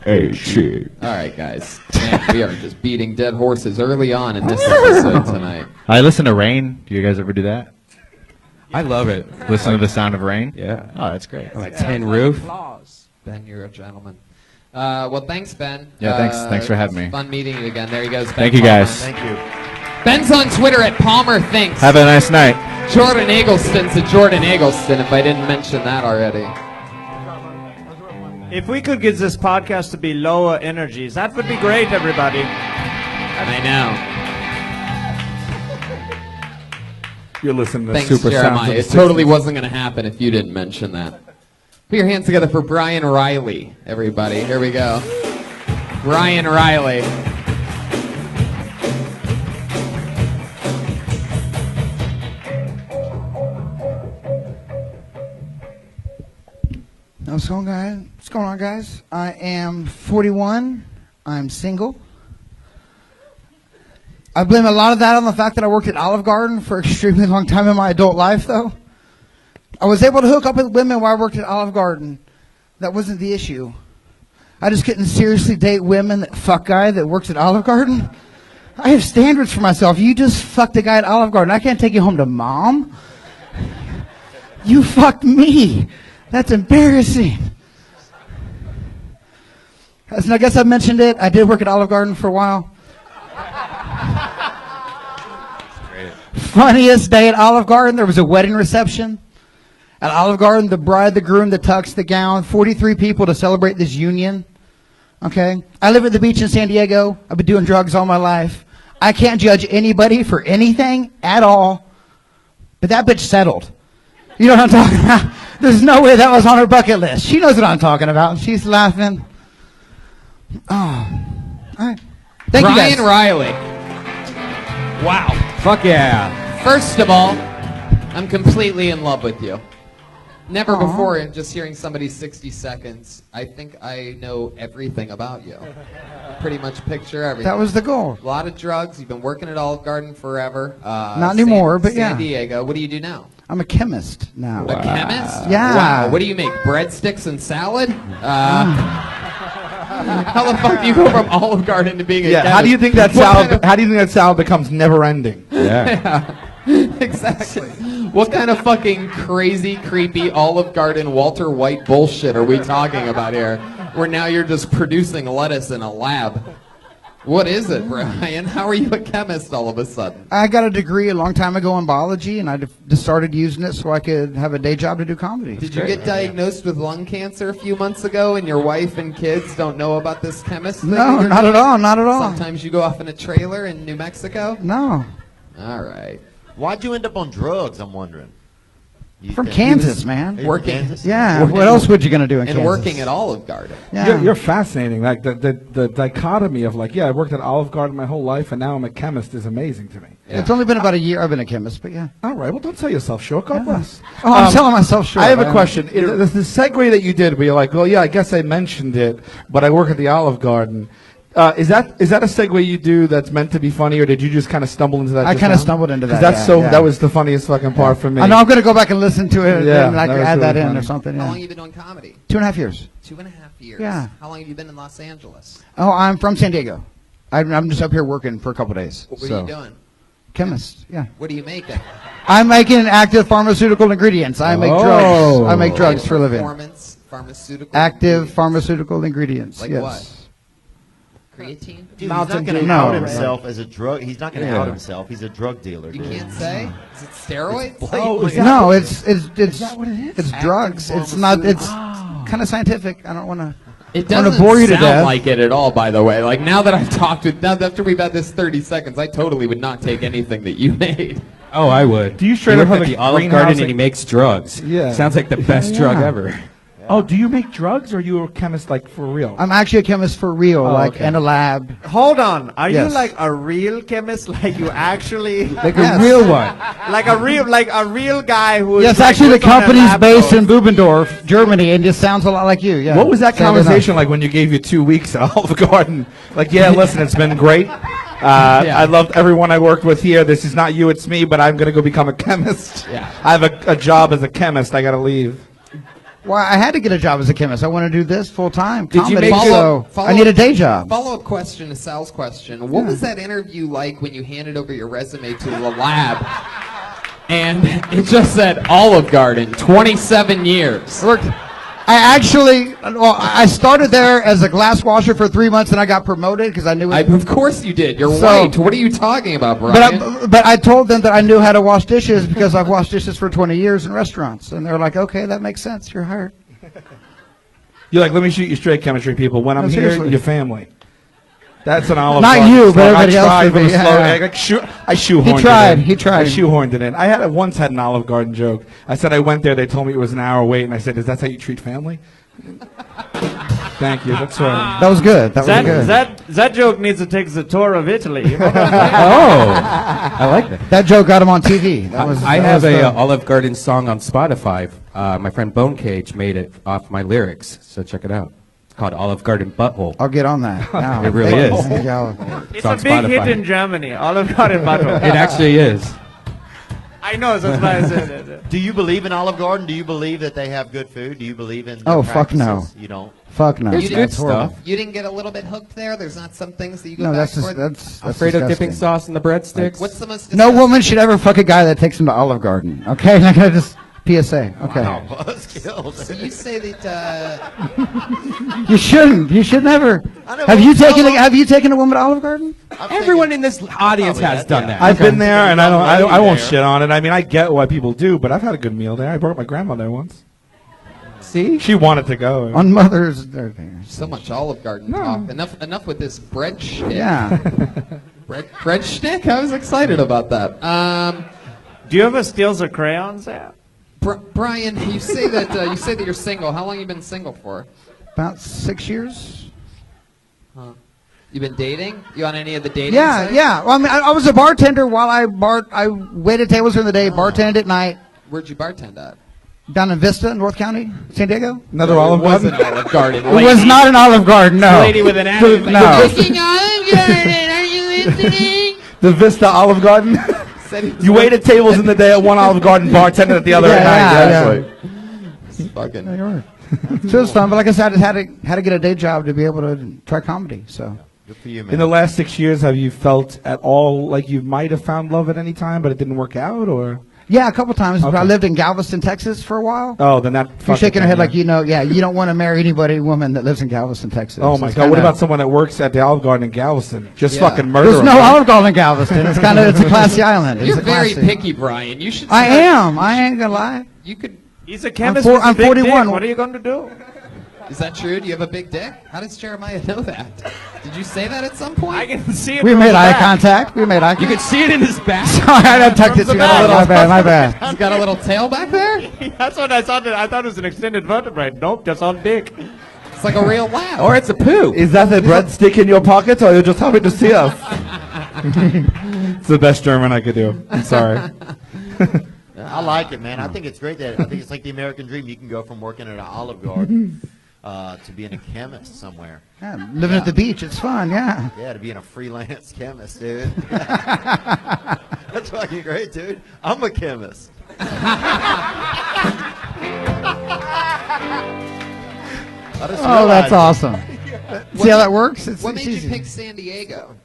8 sheep.
All right, guys. Man, we are just beating dead horses early on in this episode tonight.
I listen to rain. Do you guys ever do that?
I love it.
Listen to the sound of rain?
Yeah.
Oh, that's great.
Like tin roof.
Ben, you're a gentleman. Well, thanks, Ben.
Yeah, thanks for having me.
Fun meeting you again. There he goes. Ben
Thank you,
Palmer.
guys.
Thank you.
Ben's on Twitter at Palmer Thinks.
Have a nice night.
Jordan Eggleston's at Jordan Eggleston, if I didn't mention that already.
If we could get this podcast to be lower energies, that would be great, everybody.
I know.
You're listening to
Thanks,
Super Sounds
Jeremiah.
of
It
the
totally
60s.
wasn't going to happen if you didn't mention that. Put your hands together for Brian Riley, everybody. Here we go. Brian Riley.
What's going on, guys? I am 41. I'm single. I blame a lot of that on the fact that I worked at Olive Garden for an extremely long time in my adult life, though. I was able to hook up with women while I worked at Olive Garden. That wasn't the issue. I just couldn't seriously date women that fuck guy that works at Olive Garden. I have standards for myself. You just fucked a guy at Olive Garden. I can't take you home to mom. You fucked me. That's embarrassing. And I guess I mentioned it. I did work at Olive Garden for a while. Funniest day at Olive Garden, there was a wedding reception. At Olive Garden, the bride, the groom, the tux, the gown, 43 people to celebrate this union. Okay? I live at the beach in San Diego. I've been doing drugs all my life. I can't judge anybody for anything at all. But that bitch settled. You know what I'm talking about? There's no way that was on her bucket list. She knows what I'm talking about. She's laughing. Oh. All right. Thank you guys.
Brian Riley. Wow.
Fuck yeah.
First of all, I'm completely in love with you. Never
Aw.
before, just hearing somebody's 60 seconds, I think I know everything about you. Pretty much picture everything.
That was the goal.
A lot of drugs. You've been working at Olive Garden forever.
Not anymore, but yeah.
San Diego. What do you do now?
I'm a chemist now.
A chemist?
Yeah.
Wow. What do you make? Breadsticks and salad? How the fuck do you go from Olive Garden to being a chemist?
How do you think that
What
salad?
kind of-
How do you think that salad becomes never ending?
Yeah.
Exactly. What kind of fucking crazy, creepy Olive Garden Walter White bullshit are we talking about here? Where now you're just producing lettuce in a lab. What is it, Brian? How are you a chemist all of a sudden?
I got a degree a long time ago in biology, and I just started using it so I could have a day job to do comedy.
Did you get diagnosed with lung cancer a few months ago, and your wife and kids don't know about this chemist thing?
No, not at all, not at all.
Sometimes you go off in a trailer in New Mexico?
No.
All right.
Why'd you end up on drugs, I'm wondering?
From Kansas, man.
Hey, from
Working.
Kansas?
Yeah, what else would you going to do in
And
Kansas?
working at Olive Garden.
Yeah.
You're fascinating. Like the dichotomy of like, yeah, I worked at Olive Garden my whole life, and now I'm a chemist is amazing to me.
It's only been about a year I've been a chemist, but yeah.
All right, well, don't sell yourself short. God bless.
Oh, I'm selling myself short.
I have a question. The segue that you did, where you're like, well, yeah, I guess I mentioned it, but I work at the Olive Garden. Is that a segue you do that's meant to be funny, or did you just kind of stumble into that?
I
just
kind of
now?
stumbled into
'Cause
that.
that's
yeah.
that was the funniest fucking part for me.
I know I'm going to go back and listen to it
Yeah,
and like
that was
add that
really
in or
funny.
something.
How
Yeah.
long have you been doing comedy?
2.5 years.
2.5 years.
Yeah.
How long have you been in Los Angeles?
Oh, I'm from San Diego. I'm just up here working for a couple days.
What
so.
are you doing?
Chemist, yeah.
What are you making?
I'm making active pharmaceutical ingredients. I make drugs. I make drugs for a living.
Performance, pharmaceutical.
Active
ingredients.
pharmaceutical ingredients.
Like
yes.
what? Creatine?
Dude,
Mountain
he's not going
Dew.
to out
No.
himself as a drug. He's not going to
Yeah.
out himself. He's a drug dealer.
You
dude.
can't say? Is it steroids?
Oh, is that-
No, it's
that what it is?
it's drugs. It's not. It's kind of scientific. I don't want to.
It doesn't
bore you to
sound
death.
like it at all, by the way. Like, now that I've talked with, now after we've had this 30 seconds, I totally would not take anything that you made.
Oh, I would.
Do you straight
He
up
worked
have
at
a
the Olive
greenhouse
Garden and
and-
he makes drugs.
Yeah.
Sounds like the best drug ever.
Oh, do you make drugs, or are you a chemist like for real?
I'm actually a chemist for real, like
okay.
in a lab.
Hold on. Are
Yes.
you like a real chemist? Like you actually
Like
Yes.
a real one.
like a real guy who
Yes,
like,
actually, the
works on a
company's
lab
based
coat.
in Bubendorf, Germany, and just sounds a lot like you. Yeah.
What was that
Sadly enough.
conversation like when you gave you 2 weeks at Olive Garden? Like, yeah, listen, it's been great. I loved everyone I worked with here. This is not you, it's me, but I'm going to go become a chemist.
Yeah.
I have a job as a chemist. I got to leave.
Well, I had to get a job as a chemist. I want to do this full time.
Did you
comedy,
make
so I need a day job.
Follow-up question to Sal's question. What was that interview like when you handed over your resume to the lab? And it just said Olive Garden, 27 years.
I started there as a glass washer for 3 months, and I got promoted because I knew it.
Of course you did. You're
So-
white. What are you talking about, Brian?
But I told them that I knew how to wash dishes because I've washed dishes for 20 years in restaurants, and they're like, "Okay, that makes sense. You're hired."
You're like, let me shoot you straight, chemistry people. When I'm
No,
here,
seriously.
your family. That's an Olive
Not
Garden
you, but
slug.
everybody else
I tried
would
with
be,
a slow.
yeah.
I shoehorned
He tried,
it in.
he tried.
I shoehorned it in. I once had an Olive Garden joke. I said I went there. They told me it was an hour wait, and I said, "Is that how you treat family?" Thank you. That's right.
That was good. That was good.
That joke needs to take the tour of Italy.
Oh, I like that.
That joke got him on TV. That was.
I
that
have
was
a
fun.
Olive Garden song on Spotify. My friend Bone Cage made it off my lyrics, so check it out. It's called Olive Garden Butthole.
I'll get on that. Now.
It really is.
There you go.
It's
on
a big hit
Spotify.
in Germany. Olive Garden butthole.
It actually is.
I know, that's why I said it.
Do you believe in Olive Garden? Do you believe that they have good food? Do you believe in their
Oh, fuck no.
practices? You don't?
Fuck no.
There's
That's
good
horrible.
stuff.
You didn't get a little bit hooked there? There's not some things that you go
No,
back
that's
for?
just that's
Afraid of dipping
disgusting.
sauce in the breadsticks?
What's the most
No
disgusting-
woman should ever fuck a guy that takes him to Olive Garden. Okay, like I just PSA. Okay,
Wow, buzzkill.
So you say that
you shouldn't. You should never.
I know,
Have
but
you
so
taken?
long-
Have you taken a woman to Olive Garden?
Everyone in this audience
probably
has
had,
done
yeah.
that.
I've been there, and I won't
there.
shit on it. I mean, I get why people do, but I've had a good meal there. I brought my grandma there once.
See?
She wanted to go.
On Mother's Day.
so much Olive Garden talk. Enough with this bread shtick.
Yeah.
Bread shtick? I was excited about that.
Do you ever steal the crayons there?
Brian, you say that you're single. How long you been single for?
About 6 years.
You been dating? You on any of the dating
Yeah,
sites?
yeah. Well, I mean, I was a bartender while I waited tables during the day, bartended at night,
Where'd you bartend at?
down in Vista, North County, San Diego.
Another Olive
It was
Garden?
an Olive Garden.
It was not an Olive Garden, no.
Lady with an attitude.
No.
Olive Garden, are you listening?
The Vista Olive Garden? You waited tables in the day at one Olive Garden, bartended at the other at night.
Yeah,
Yeah.
Fucking.
Yeah, you're right. So it was fun, but like I said, I just had to get a day job to be able to try comedy. So
Good for you, man.
In the last 6 years, have you felt at all like you might have found love at any time, but it didn't work out, or?
yeah, a couple times. But
Okay.
I lived in Galveston, Texas, for a while.
Oh, then that.
You're
fucking
shaking her head
thing,
like you know. Yeah, you don't want to marry woman that lives in Galveston, Texas.
Oh my
It's
God! What
kinda-
about someone that works at the Olive Garden in Galveston? Just
Yeah.
fucking murder.
There's
them,
no
right?
Olive Garden in Galveston. It's a classy island. It's
You're
a
very
classy.
picky, Brian. You should.
I
start-
am. I ain't gonna lie.
You could.
He's a chemist
four-
with a
I'm
big
41.
dick. What are you going to do?
Is that true? Do you have a big dick? How does Jeremiah know that? Did you say that at some point?
I can see it
We
from
made
the
eye
back.
contact. We made eye
You
contact.
can see it in his back.
Sorry, I tucked it
the
too
back.
much. My bad.
He's got a little tail back there.
That's what I thought. I thought it was an extended vertebrae. Nope, just on dick.
It's like a real lab.
Or it's a poo.
Is that the breadstick in your pocket, or you're just happy to see us? It's the best German I could do. I'm sorry.
I like it, man. I think it's great that I think it's like the American dream. You can go from working at an Olive Garden to being a chemist somewhere.
Yeah, living at the beach, it's fun. Yeah.
Yeah, to being a freelance chemist, dude. That's fucking great, dude. I'm a chemist.
Oh, that's awesome. See how that works? It's,
What
it's
made
easy.
you pick San Diego?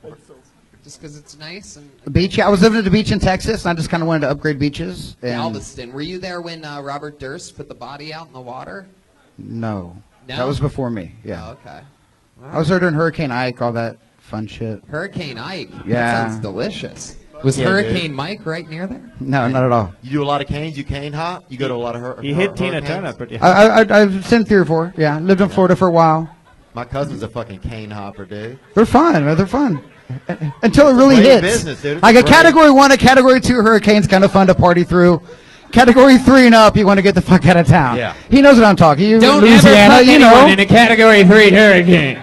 Just because it's nice and
The beach. Yeah, I was living at the beach in Texas, and I just kind of wanted to upgrade beaches. And
Galveston. Were you there when Robert Durst put the body out in the water?
No,
No?
that was before me. Yeah,
Oh, okay.
I was there during Hurricane Ike, all that fun shit.
Hurricane Ike.
Yeah.
That sounds delicious. Was
Yeah,
Hurricane Mike right near there?
No, not at all.
You do a lot of canes. You cane hop. You go to a lot of
He hit Tina Turner pretty
hard. I've seen 3 or 4. Yeah, lived in Florida for a while.
My cousin's a fucking cane hopper, dude.
They're fun. Man. They're fun. Until it really
great
hits.
business, dude. It's
Like a
great.
Category 1, a Category 2 hurricane's kind of fun to party through. Category 3 and up, you want to get the fuck out of town.
Yeah.
He knows what I'm talking. You
Don't
Louisiana,
ever fuck
you know.
anyone in a Category 3 hurricane.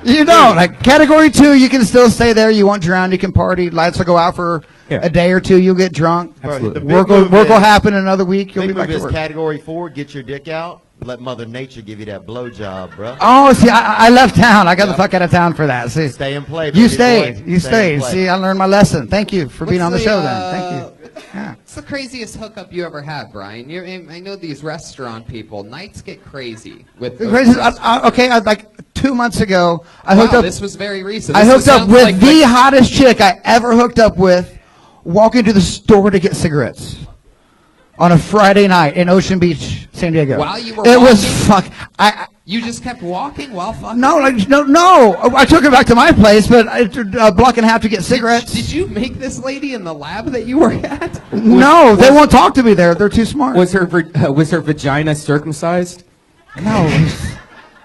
You don't. Like Category 2, you can still stay there. You won't drown. You can party. Lights will go out for a day or 2. You'll get drunk.
Absolutely.
Work will happen in another week. You'll
Big
be back
move
to
is
work.
Category 4. Get your dick out. Let Mother Nature give you that blowjob, bro.
Oh, see, I left town. I got the fuck out of town for that. See,
Stay and play.
you
baby
stayed.
boy.
You
Stay
stayed.
and play.
See, I learned my lesson. Thank you for being
What's
on the
the,
show. Then, thank you. Yeah.
What's the craziest hookup you ever had, Brian? I know these restaurant people. Nights get crazy with.
The craziest, okay, like 2 months ago, I hooked up.
This was very recent.
I
This
hooked up
sounds
with
like
the hottest chick I ever hooked up with, walking to the store to get cigarettes on a Friday night in Ocean Beach, San Diego.
While you were
it was
walking?
fuck.
You just kept walking while fucking.
No, like no. I took her back to my place, but a block and a half to get cigarettes.
Did you make this lady in the lab that you were at?
No, they won't talk to me there. They're too smart.
Was her vagina circumcised?
No,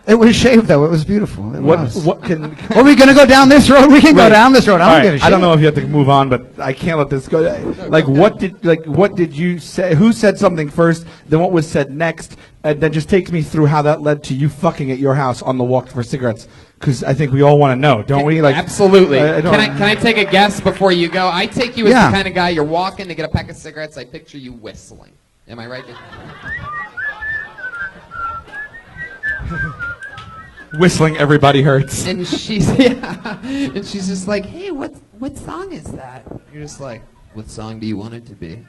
it was shaved though. It was beautiful. It was.
What can?
Are we gonna go down this road? We can go
Right.
down this road. I
All
don't
right,
give a shit.
I don't know if you have to move on, but I can't let this go. Like, what did you say? Who said something first? Then what was said next? And then just take me through how that led to you fucking at your house on the walk for cigarettes. Because I think we all want to know, don't we? Like,
Absolutely.
I don't-
Can I take a guess before you go? I take you as
Yeah.
the kind of guy you're walking to get a pack of cigarettes. I picture you whistling. Am I right?
Whistling, everybody hurts.
And she's and she's just like, hey, what song is that? You're just like, what song do you want it to be?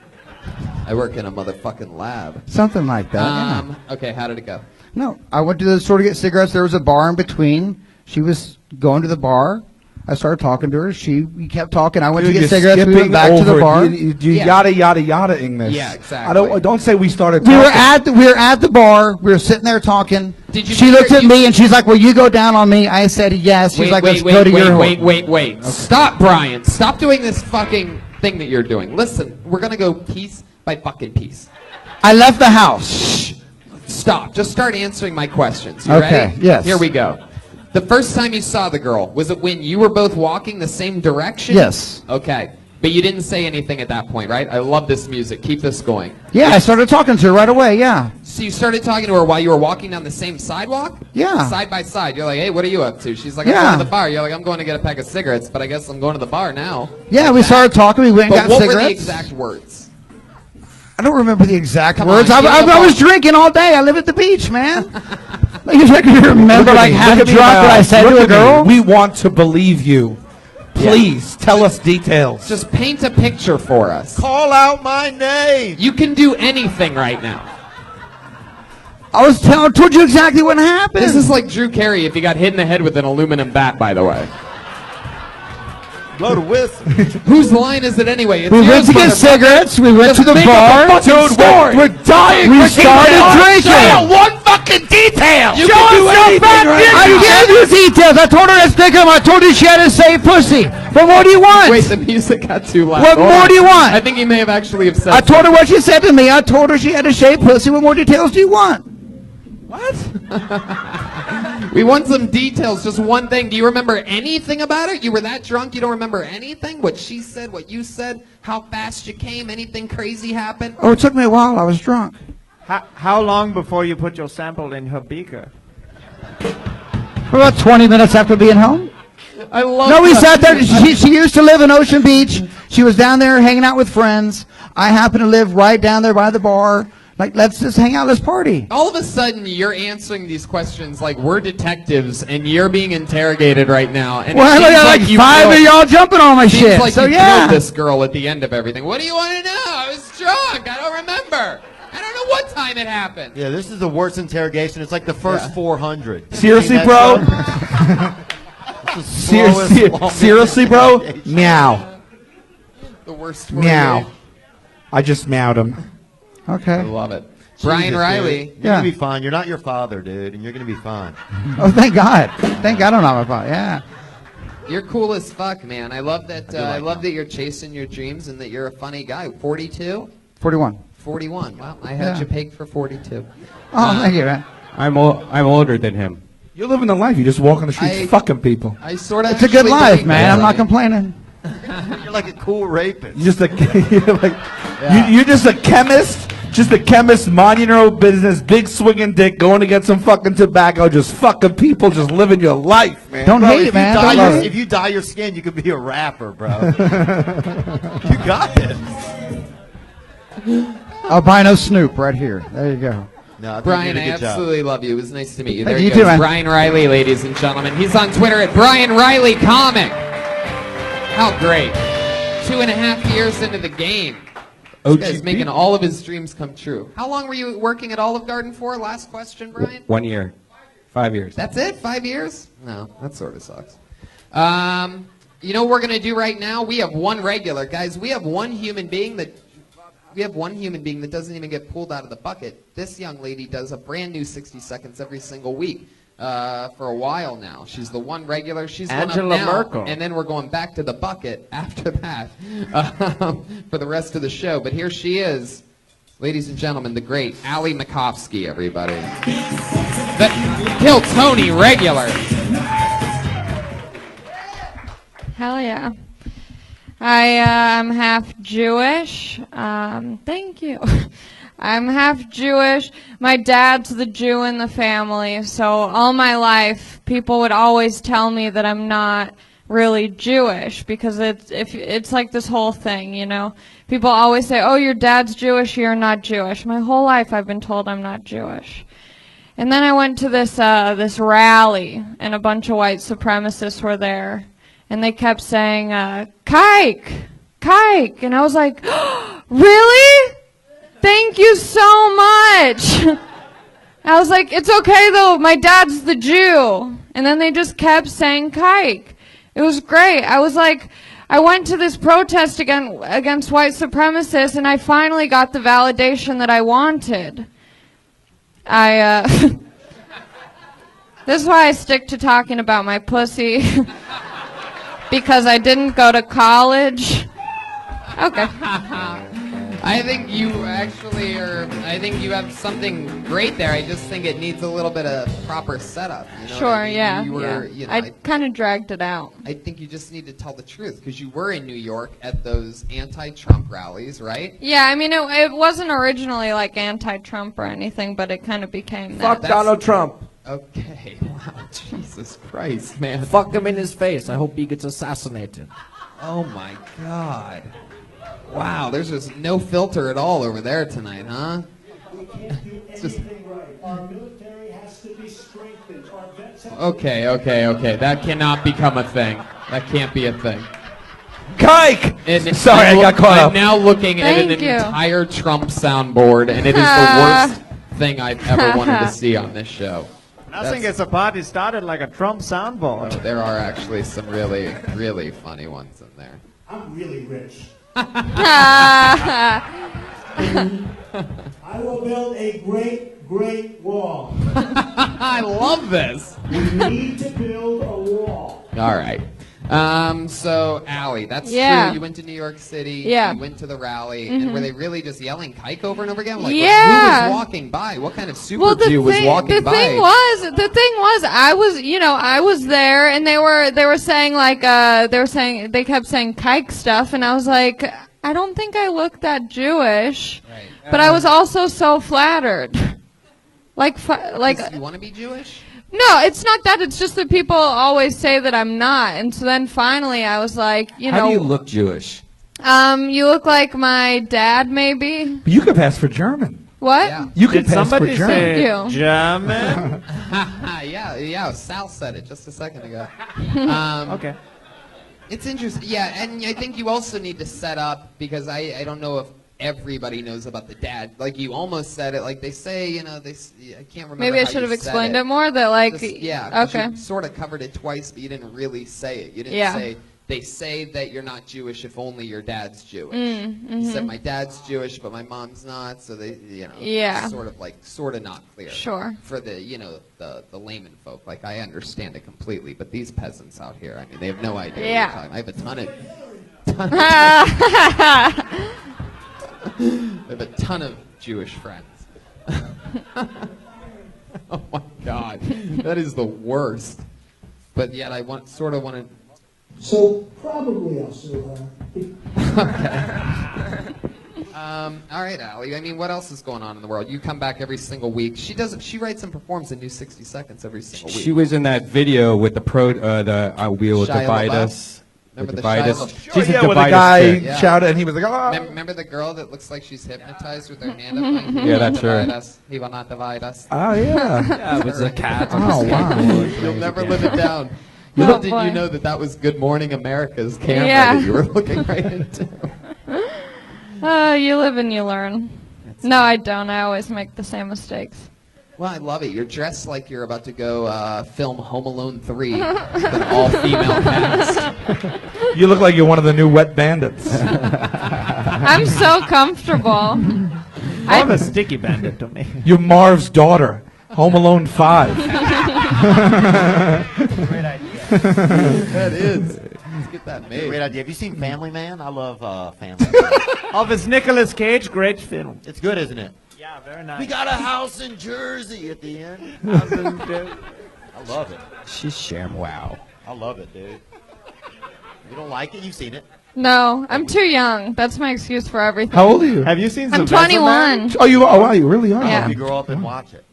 I work in a motherfucking lab.
Something like that. yeah.
Okay, how did it go?
No, I went to the store to get cigarettes. There was a bar in between. She was going to the bar. I started talking to her. We kept talking. I went to get
you're
cigarettes. We went
skipping
back to the
over it.
bar.
You
Yeah.
yada-ing this.
Yeah, exactly.
Don't say we started
We
talking.
were at the bar. We were sitting there talking.
Did you
she
figure
looked at
you-
me and she's like, "Will you go down on me?" I said yes. She's like, "Let's go to your home."
Wait. Stop, Brian. Stop doing this fucking thing that you're doing. Listen, we're gonna go piece by fucking piece.
I left the house.
Stop. Just start answering my questions. You
Okay,
ready?
yes.
Here we go. The first time you saw the girl, was it when you were both walking the same direction?
Yes.
Okay. But you didn't say anything at that point, right? I love this music. Keep this going.
Yeah, I started talking to her right away. Yeah.
So you started talking to her while you were walking down the same sidewalk?
Yeah.
Side by side. You're like, hey, what are you up to? She's like, I'm
Yeah.
going to the bar. You're like, I'm going to get a pack of cigarettes, but I guess I'm going to the bar now.
Yeah, we started talking. We went
But
and got
what
cigarettes.
were the exact words?
I don't remember the exact
Come
words.
on, give me a
I was
bar.
drinking all day. I live at the beach, man. Like, if I can remember like half
Look
a
at me
drop
in my
that I
eyes.
said
Look
to a
at me.
girl.
We want to believe you. Please tell us details.
Just paint a picture for us.
Call out my name.
You can do anything right now.
I told you exactly what happened.
This is like Drew Carey if he got hit in the head with an aluminum bat, by the way.
Blow the whistle.
Whose line is it anyway? It's
we went
yours,
to get
motherfucker.
cigarettes. We went
Just
to the
make up a
bar.
fucking story.
we're dying.
We started drinking.
one fucking detail.
You can do anything right
I
now.
gave you details. I told her to stick him. I told her she had to say pussy. What more do you want?
Wait, the music got too loud.
What
Hold
more
on.
do you want?
I think he may have actually have said
I told her what she said to me. I told her she had to shave pussy. What more details do you want?
We want some details, just one thing. Do you remember anything about it? You were that drunk you don't remember anything? What she said, what you said, how fast you came, anything crazy happened?
Oh, it took me a while. I was drunk.
How long before you put your sample in her beaker?
For about 20 minutes after being home.
I love
No, we
that.
sat there. She used to live in Ocean Beach. She was down there hanging out with friends. I happen to live right down there by the bar. Like, let's just hang out, let's party.
All of a sudden, you're answering these questions like we're detectives and you're being interrogated right now. And
Well,
it
I
seems
got like
you
5 of
killed-
y'all jumping on my
Seems
shit.
like
So
you
yeah.
killed this girl at the end of everything. What do you want to know? I was drunk. I don't remember. I don't know what time it happened.
Yeah, this is the worst interrogation. It's like the first 400.
Seriously,
Seen
bro?
that show? It's the slowest, longest
Seriously, bro?
interrogation.
Meow.
The worst.
Meow. I just meowed him.
I
Okay.
love it. Brian
Jesus,
Riley.
dude. You're going to be fine. You're not your father, dude, and you're going to be fine.
Oh, thank God. Thank God I'm not my father. Yeah.
You're cool as fuck, man. I love that. I love that you're chasing your dreams and that you're a funny guy. 42?
41.
41. Wow, I had you pegged for 42.
Oh, thank you, man.
I'm older than him.
You're living the life. You just walk on the streets fucking people.
I sort of.
It's a good life, man. I'm not complaining.
You're like a cool rapist.
You're just you're just a chemist. Just a chemist, minding your own business, big swinging dick, going to get some fucking tobacco, just fucking people, just living your life, man.
Don't hate it, man.
If you dye your skin, you could be a rapper, bro. You got it.
Albino Snoop right here. There you go.
No,
Brian, I absolutely love you. It was nice to meet you. There
you
he goes.
too, man.
Brian Riley, ladies and gentlemen. He's on Twitter at Brian Riley Comic. How great. 2.5 years into the game. This guy's making all of his dreams come true. How long were you working at Olive Garden for? Last question, Brian?
1 year. 5 years.
That's it? 5 years? No, that sort of sucks. You know what we're going to do right now? We have one regular. Guys, we have one human being that doesn't even get pulled out of the bucket. This young lady does a brand new 60 seconds every single week. For a while now. She's the one regular. She's
Angela
one up now,
Merkel.
and then we're going back to the bucket after that for the rest of the show. But here she is, ladies and gentlemen, the great Allie Makovsky, everybody. The Kill Tony regular.
Hell yeah. I'm half Jewish. Thank you. I'm half Jewish. My dad's the Jew in the family, so all my life people would always tell me that I'm not really Jewish because it's like this whole thing, you know. People always say, "Oh, your dad's Jewish, you're not Jewish." My whole life I've been told I'm not Jewish. And then I went to this rally, and a bunch of white supremacists were there, and they kept saying, "Kike, Kike," and I was like, oh, "Really? Thank you so much." I was like, "It's okay though, my dad's the Jew." And then they just kept saying kike. It was great. I was like, I went to this protest against white supremacists, and I finally got the validation that I wanted. This is why I stick to talking about my pussy. Because I didn't go to college. Okay.
I think you actually I think you have something great there. I just think it needs a little bit of proper setup. You know
sure,
what I mean?
yeah.
You were,
yeah.
You know,
I kind of dragged it out.
I think you just need to tell the truth because you were in New York at those anti-Trump rallies, right?
Yeah, I mean, it wasn't originally like anti-Trump or anything, but it kind of became that.
Fuck Donald Trump.
Okay, wow, Jesus Christ, man.
Fuck him in his face. I hope he gets assassinated.
Oh my God. Wow, there's just no filter at all over there tonight, huh? It's just... Okay. That cannot become a thing. That can't be a thing.
Kike! Sorry, I got caught up.
I'm now looking at an entire Trump soundboard, and it is the worst thing I've ever wanted to see on this show.
I think it's a party started like a Trump soundboard.
No, there are actually some really, really funny ones in there.
I'm really rich. I will build a great wall.
I love this.
We need to build a wall.
All right. So, Allie, that's true. You went to New York City.
Yeah.
You went to the rally. And were they really just yelling kike over and over again? Like, who was walking by? What kind of super Jew was walking by?
The thing was, I was there, and they were saying like, they kept saying kike stuff, and I was like, I don't think I look that Jewish. Right. But I was also so flattered. Like
you want to be Jewish?
No, it's not that. It's just that people always say that I'm not. And so then finally I was like,
How do you look Jewish?
You look like my dad, maybe.
You could pass for German.
What?
Yeah.
You could pass for German.
Thank you.
German?
yeah, Sal said it just a second ago.
Okay.
It's interesting. Yeah, and I think you also need to set up, because I don't know if everybody knows about the dad. Like, you almost said it. Like, they say, I can't remember.
Maybe I should have explained it more. That, like,
okay.
You
sort of covered it twice, but you didn't really say it. You didn't say they say that you're not Jewish if only your dad's Jewish. He said my dad's Jewish, but my mom's not, so they, sort of not clear.
Sure.
For the, the layman folk, like I understand it completely, but these peasants out here, I mean, they have no idea what you're talking. I have a I have a ton of Jewish friends. Oh my God, that is the worst. But yet I sort of want to.
So probably I'll sue her.
Okay. All right, Allie. I mean, what else is going on in the world? You come back every single week. She writes and performs a new 60 Seconds every single week.
She was in that video with the We Will
Shia
Divide
LaBeouf?
Us.
Remember the
Divide
Shia
Us.
LaBeouf?
She's
yeah,
a
where the
Divide
guy
Us
shouted and he was like, oh.
Remember the girl that looks like she's hypnotized with her hand up? Like,
Yeah, that's her.
Us. He will not divide us.
Oh, yeah.
Yeah, it was a cat.
Oh, wow.
You'll never live it down. Little did you know that was Good Morning America's camera that you were looking right into.
You live and you learn. No, I don't. I always make the same mistakes.
Well, I love it. You're dressed like you're about to go film Home Alone 3 with an all-female cast.
You look like you're one of the new Wet Bandits.
I'm so comfortable.
I'm a sticky bandit to me.
You're Marv's daughter. Home Alone 5.
Great idea.
That is. Let's get that made.
Great idea. Have you seen Family Man? I love Family Man.
Oh, it's Nicolas Cage. Great film.
It's good, isn't it?
Yeah, very nice.
We got a house in Jersey at the end. I love it.
She's ShamWow.
I love it, dude. You don't like it? You've seen it.
No, I'm too young. That's my excuse for everything.
How old are you?
Have you seen
I'm
Sylvester
21.
Oh, wow, you really are?
Yeah.
I hope you grow up and watch it.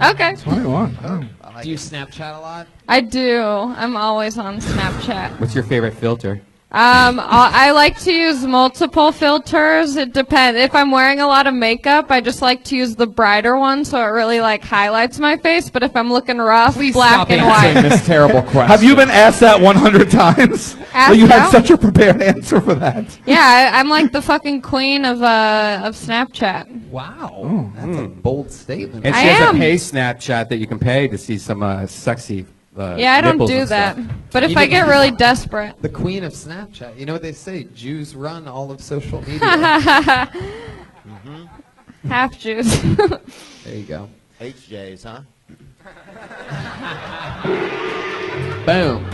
Okay.
21. Oh.
Do you Snapchat a lot?
I do. I'm always on Snapchat.
What's your favorite filter?
I like to use multiple filters. It depends. If I'm wearing a lot of makeup, I just like to use the brighter one, so it really highlights my face. But if I'm looking rough, black and white.
This terrible question.
Have you been asked that 100 times?
Asked
You had
out?
such a prepared answer for that.
Yeah, I'm like the fucking queen of Snapchat.
Wow. That's a bold statement.
And
I
she has
am.
a pay Snapchat that you can pay to see some sexy.
Yeah, I don't
nipples
do
and
that.
stuff.
But if I get really desperate.
The queen of Snapchat. You know what they say? Jews run all of social media.
Half Jews.
There you go.
HJs, huh?
Boom.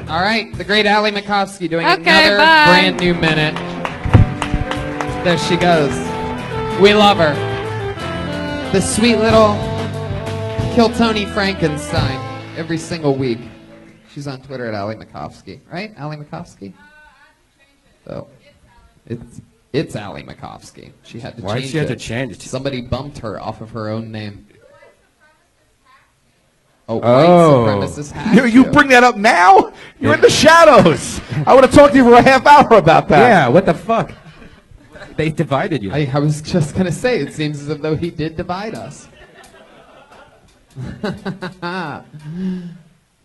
All right, the great Allie Makovsky doing
Okay,
another
bye.
brand new minute. There she goes. We love her. The sweet little Kill Tony Frankenstein every single week. She's on Twitter at Allie Makovsky, right? Allie Makovsky? Oh, it's Allie Makovsky. She had to
Why
change
did she have
it.
to change it?
Somebody bumped her off of her own name. Oh,
Oh.
white supremacist hack
You
you.
bring that up now? You're in the shadows. I would have talked to you for a half hour about that.
Yeah, what the fuck? They divided you.
I was just going to say, it seems as though he did divide us.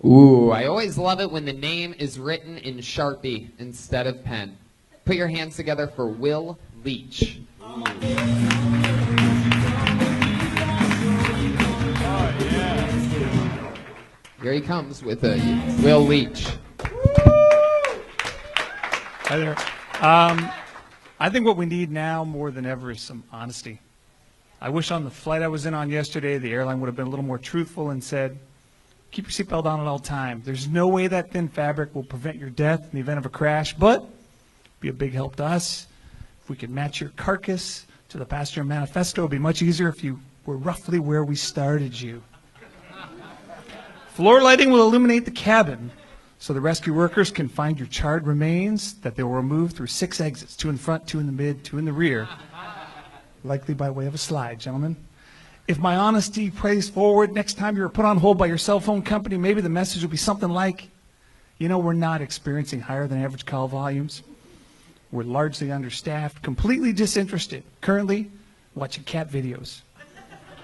Ooh, I always love it when the name is written in Sharpie instead of pen. Put your hands together for Will Leach. Here he comes with Will Leach.
Hi there. I think what we need now more than ever is some honesty. I wish on the flight I was on yesterday, the airline would have been a little more truthful and said, keep your seatbelt on at all times. There's no way that thin fabric will prevent your death in the event of a crash, but be a big help to us. If we could match your carcass to the passenger manifesto, it would be much easier if you were roughly where we started you. Floor lighting will illuminate the cabin so the rescue workers can find your charred remains that they will remove through 6 exits, 2 in the front, 2 in the mid, 2 in the rear, likely by way of a slide, gentlemen. If my honesty prays forward, next time you're put on hold by your cell phone company, maybe the message will be something like, you know, we're not experiencing higher than average call volumes. We're largely understaffed, completely disinterested, currently watching cat videos.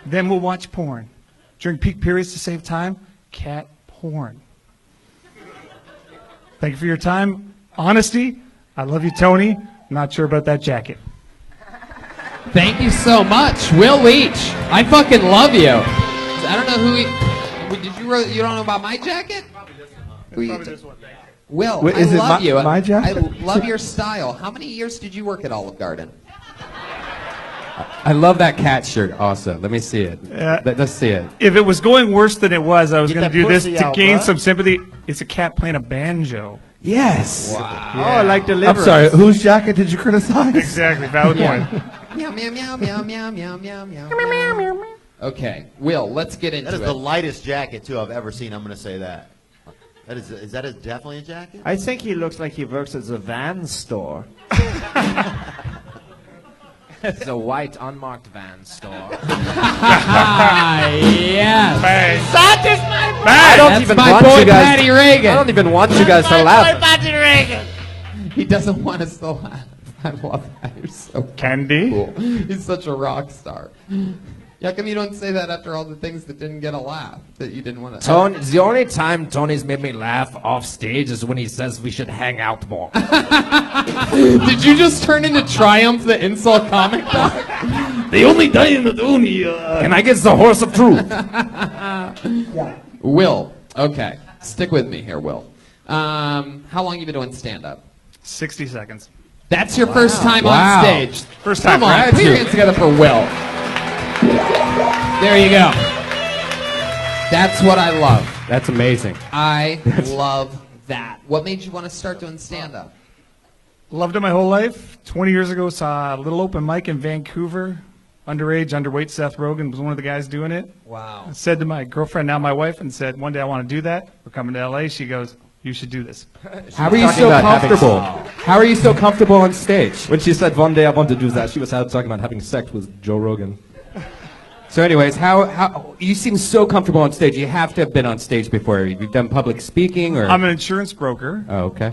Then we'll watch porn. During peak periods to save time, cat porn. Thank you for your time. Honesty. I love you, Tony. Not sure about that jacket.
Thank you so much, Will Leach. I fucking love you. I don't know who he... Did you don't know about my jacket?
Probably this one.
Will,
Wait,
I
is it
love
my-
you.
my jacket?
I love your style. How many years did you work at Olive Garden?
I love that cat shirt also. Let me see it. Let's see it.
If it was going worse than it was, I was
Get
going to
that
do this
pussy
to
out,
gain
bud.
some sympathy. It's a cat playing a banjo.
Yes.
Oh, I like
I'm
Deliverance.
sorry, whose jacket did you criticize?
Exactly, valid point.
Meow, meow, meow, meow, meow, meow, meow, meow. Okay, Will, let's get into
That is
it.
the lightest jacket too I've ever seen. I'm going to say that. That is that definitely a jacket?
I think he looks like he works at a van store. It's a white unmarked van store.
Yes.
That is my
I don't even want you guys. Patty Reagan.
I don't even want you guys to laugh.
He doesn't want us to laugh. I love that. You're so
Candy?
cool. He's such a rock star. How come you don't say that after all the things that didn't get a laugh that you didn't want to?
Tony, the only time Tony's made me laugh off stage is when he says we should hang out more.
Did you just turn into Triumph, the insult comic dog?
They only die in the Dooney. And I get the horse of truth.
Will, okay, stick with me here, Will. How long you been doing stand-up?
60 seconds.
That's your first time
Wow.
on stage.
First time,
Come on,
right?
put your hands together for Will. There you go. That's what I love.
That's amazing.
I love that. What made you want to start doing stand-up?
Loved it my whole life. 20 years ago, saw a little open mic in Vancouver. Underage, underweight Seth Rogen was one of the guys doing it.
Wow.
I said to my girlfriend, now my wife, and said, one day I want to do that. We're coming to LA. She goes, you should do this.
How are you so comfortable? How are you so comfortable on stage?
When she said one day I want to do that, she was talking about having sex with Joe Rogan.
So anyways, how you seem so comfortable on stage. You have to have been on stage before. You've done public speaking or?
I'm an insurance broker.
Oh, okay.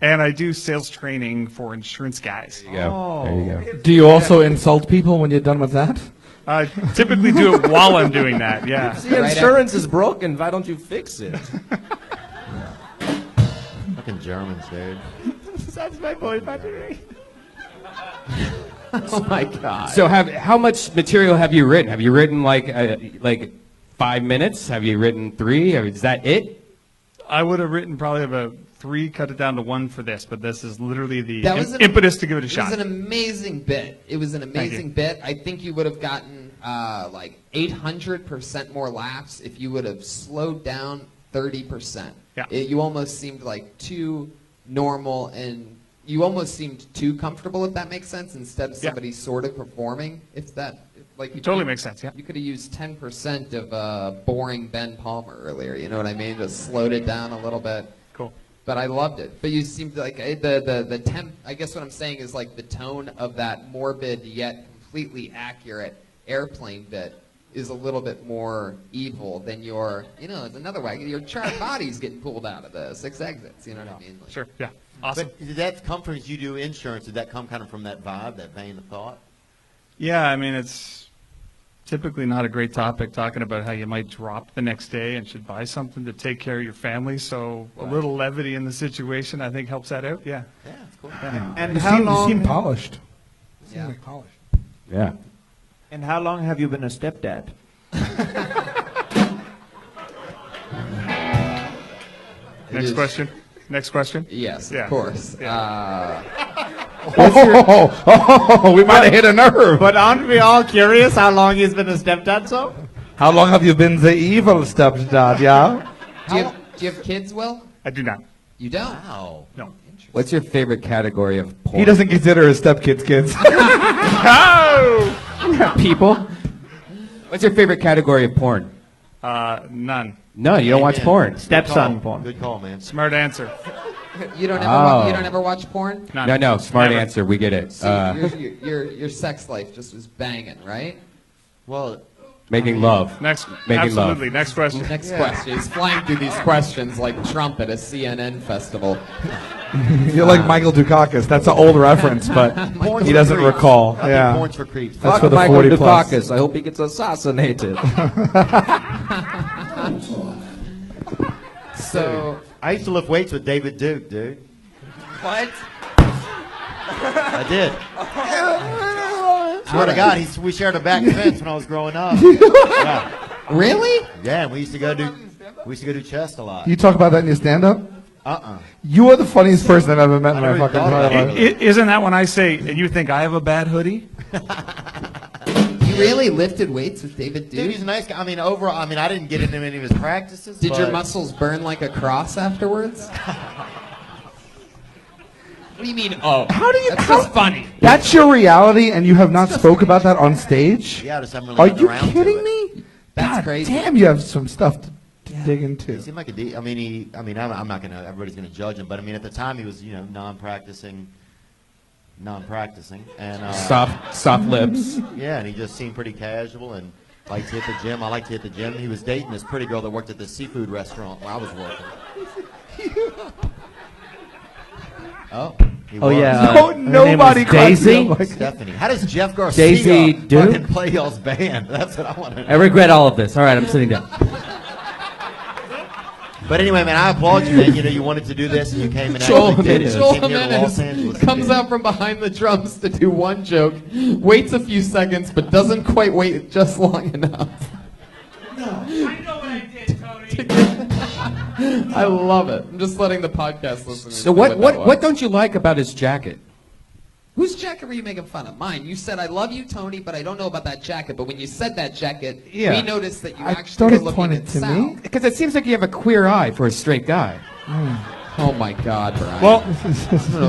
And I do sales training for insurance guys.
There you go. There you go.
Do you also insult people when you're done with that?
I typically do it while I'm doing that, yeah.
The insurance is broken. Why don't you fix it?
Fucking Germans, dude.
That's my boy, Patrick.
Oh my God.
So how much material have you written? Have you written like 5 minutes? Have you written 3? Is that it?
I would have written probably about 3, cut it down to 1 for this, but this is literally the
That was
impetus to give it a shot.
It was an amazing bit. It was an amazing bit. I think you would have gotten like 800% more laughs if you would have slowed down 30%.
Yeah.
You almost seemed like too normal and you almost seemed too comfortable, if that makes sense, instead of somebody sort of performing. If that, like,
It totally makes sense, yeah.
You could have used 10% of boring Ben Palmer earlier. You know what I mean? Just slowed it down a little bit.
Cool.
But I loved it. But you seemed like the temp. I guess what I'm saying is like the tone of that morbid yet completely accurate airplane bit is a little bit more evil than your. You know, it's another way. Your charred body's getting pulled out of the 6 exits. You know what I mean? Like,
Sure, yeah. Awesome.
But did that come from, you do insurance, did that come kind of from that vibe, that vein of thought?
Yeah, I mean, it's typically not a great topic talking about how you might drop the next day and should buy something to take care of your family. So a little levity in the situation, I think, helps that out. Yeah.
Yeah, that's cool.
Yeah.
And
You
how
seem
long?
polished. You
Yeah.
seem like polished.
Yeah.
And how long have you been a stepdad?
Next question. Next question.
Yes,
Yeah.
of course.
Yeah.
We might have hit a nerve.
But aren't we all curious how long he's been a stepdad, so?
How long have you been the evil stepdad, yeah?
Do you have kids, Will?
I do not.
You don't?
Wow.
No.
What's your favorite category of porn?
He doesn't consider his stepkids kids.
Oh!
People. What's your favorite category of porn?
None.
No, you don't watch
Amen.
porn.
Stepson porn.
Good call, man.
Smart answer.
You don't ever
Oh.
you don't ever watch porn?
None.
No, smart
Never.
answer. We get it.
So your sex life just was banging, right?
Well,
Making love.
Next.
Making love.
Absolutely. Next question.
Next question. He's flying through these questions like Trump at a CNN festival.
You're like Michael Dukakis. That's an old reference, but he doesn't recall.
I
Yeah.
think porn's for creeps.
That's
Fuck
for the
Michael
40 plus.
Dukakis. I hope he gets assassinated.
So
I used to lift weights with David Duke, dude.
what?
I did. Swear to God, we shared a back fence when I was growing up. Yeah.
Really?
Yeah, we used to go do chest a lot.
You talk about that in your stand-up?
Uh-uh.
You are the funniest person I've ever met in my fucking entire life.
Isn't that when I say, and you think I have a bad hoodie?
You really lifted weights with David Duke?
Dude, he's a nice guy. I mean, overall, I didn't get into any of his practices.
Did your muscles burn like a cross afterwards? What do you mean, oh?
How do you...
That's just funny.
That's your reality, and you have not spoke about that on stage?
Yeah, I just haven't really
Are
gotten
you
around to
kidding
it.
me?
That's
God
crazy.
damn, you have some stuff to dig into.
He seemed like a I'm not gonna. Everybody's gonna judge him, but at the time he was, non-practicing, and
soft lips.
Yeah, and he just seemed pretty casual and liked to hit the gym. I like to hit the gym. He was dating this pretty girl that worked at this seafood restaurant where I was working. Oh.
Yeah.
Nobody
Daisy.
Stephanie. How does Jeff Garcia
Daisy Duke?
fucking play y'all's band? That's what I want to know.
I regret all of this. All right, I'm sitting down.
But anyway, man, I applaud you, man. You wanted to do this, and you came and
Joel
actually did it. You came here to Los
Jimenez
Angeles.
comes out from behind the drums to do one joke, waits a few seconds, but doesn't quite wait just long enough.
No, I know what I did, Tony.
I love it. I'm just letting the podcast listeners.
So
know that was.
what don't you like about his jacket?
Whose jacket were you making fun of? Mine. You said, I love you, Tony, but I don't know about that jacket. But when you said that jacket, we noticed that you actually were looking at Sal.
Because it seems like you have a queer eye for a straight guy.
Oh my God, Brian.
Well,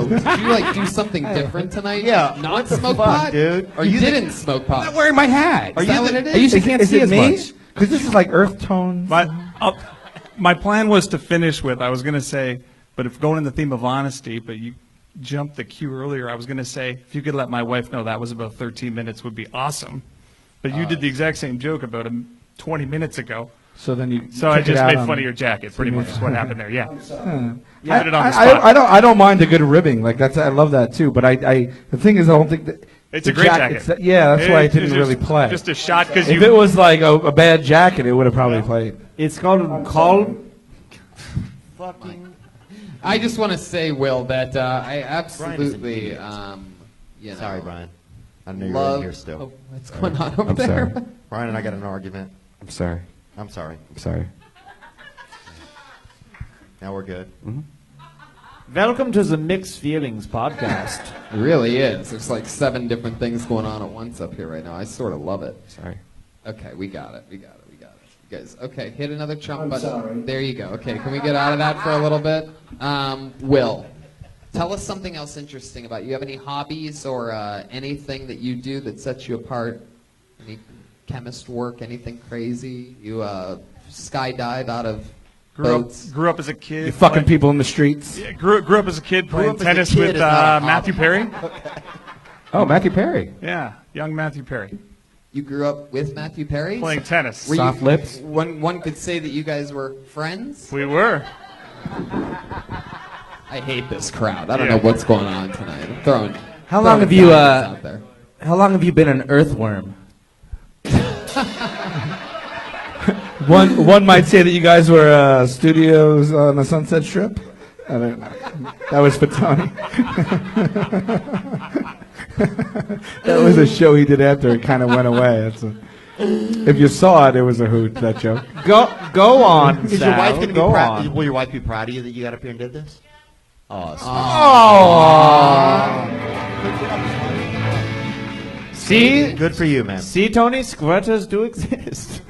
did you do something different tonight?
Yeah.
Not smoke pot,
dude?
You didn't smoke pot.
I'm not wearing my hat.
Is that what it is?
I usually can't see
it
as
me?
much.
Because this is like earth tones.
My plan was to finish with, I was going to say, but if going in the theme of honesty, but you jumped the cue earlier, I was going to say, if you could let my wife know that was about 13 minutes would be awesome. But you did the exact same joke about 20 minutes ago.
So then you.
So I just made fun of your jacket, pretty much is what happened there, yeah.
I don't mind a good ribbing. Like I love that too. But the thing is, I don't think that.
It's a great jacket.
That's why it didn't really play.
Just a shot because
if it was like a bad jacket, it would have probably played.
It's called
Fucking.
I just want to say, Will, that I absolutely,
Sorry, Brian. I know
love.
you're in here still.
Oh, what's going on over
I'm
there?
sorry.
Brian and I got in an argument.
I'm sorry.
I'm sorry.
I'm sorry.
Now we're good.
Welcome to the Mixed Feelings podcast.
It really is. There's like 7 different things going on at once up here right now. I sort of love it.
Sorry.
Okay, we got it. You guys, okay, hit another chunk button.
Sorry.
There you go. Okay, can we get out of that for a little bit? Will, tell us something else interesting about you. You have any hobbies or anything that you do that sets you apart? Any chemist work, anything crazy? You skydive out of boats?
Grew up as a kid.
You fucking people in the streets.
Yeah, grew up as a kid playing
up as a
tennis
kid
with
is not a
Matthew Perry.
Oh, Matthew Perry.
Yeah, young Matthew Perry.
You grew up with Matthew Perry?
Playing tennis.
Were
Soft lips.
One could say that you guys were friends?
We were.
I hate this crowd. I don't know what's going on tonight. I'm throwing.
How long have you
out there?
How long have you been an earthworm?
One might say that you guys were studios on the Sunset Strip. I don't know. That was for Tony. That was a show he did after it kind of went away. If you saw it, it was a hoot, that joke.
Go on,
Is
Sal.
your wife going to be
Go
proud?
on.
Will your wife be proud of you that you got up here and did this?
See?
Good for you, man.
See, Tony, squirters do exist.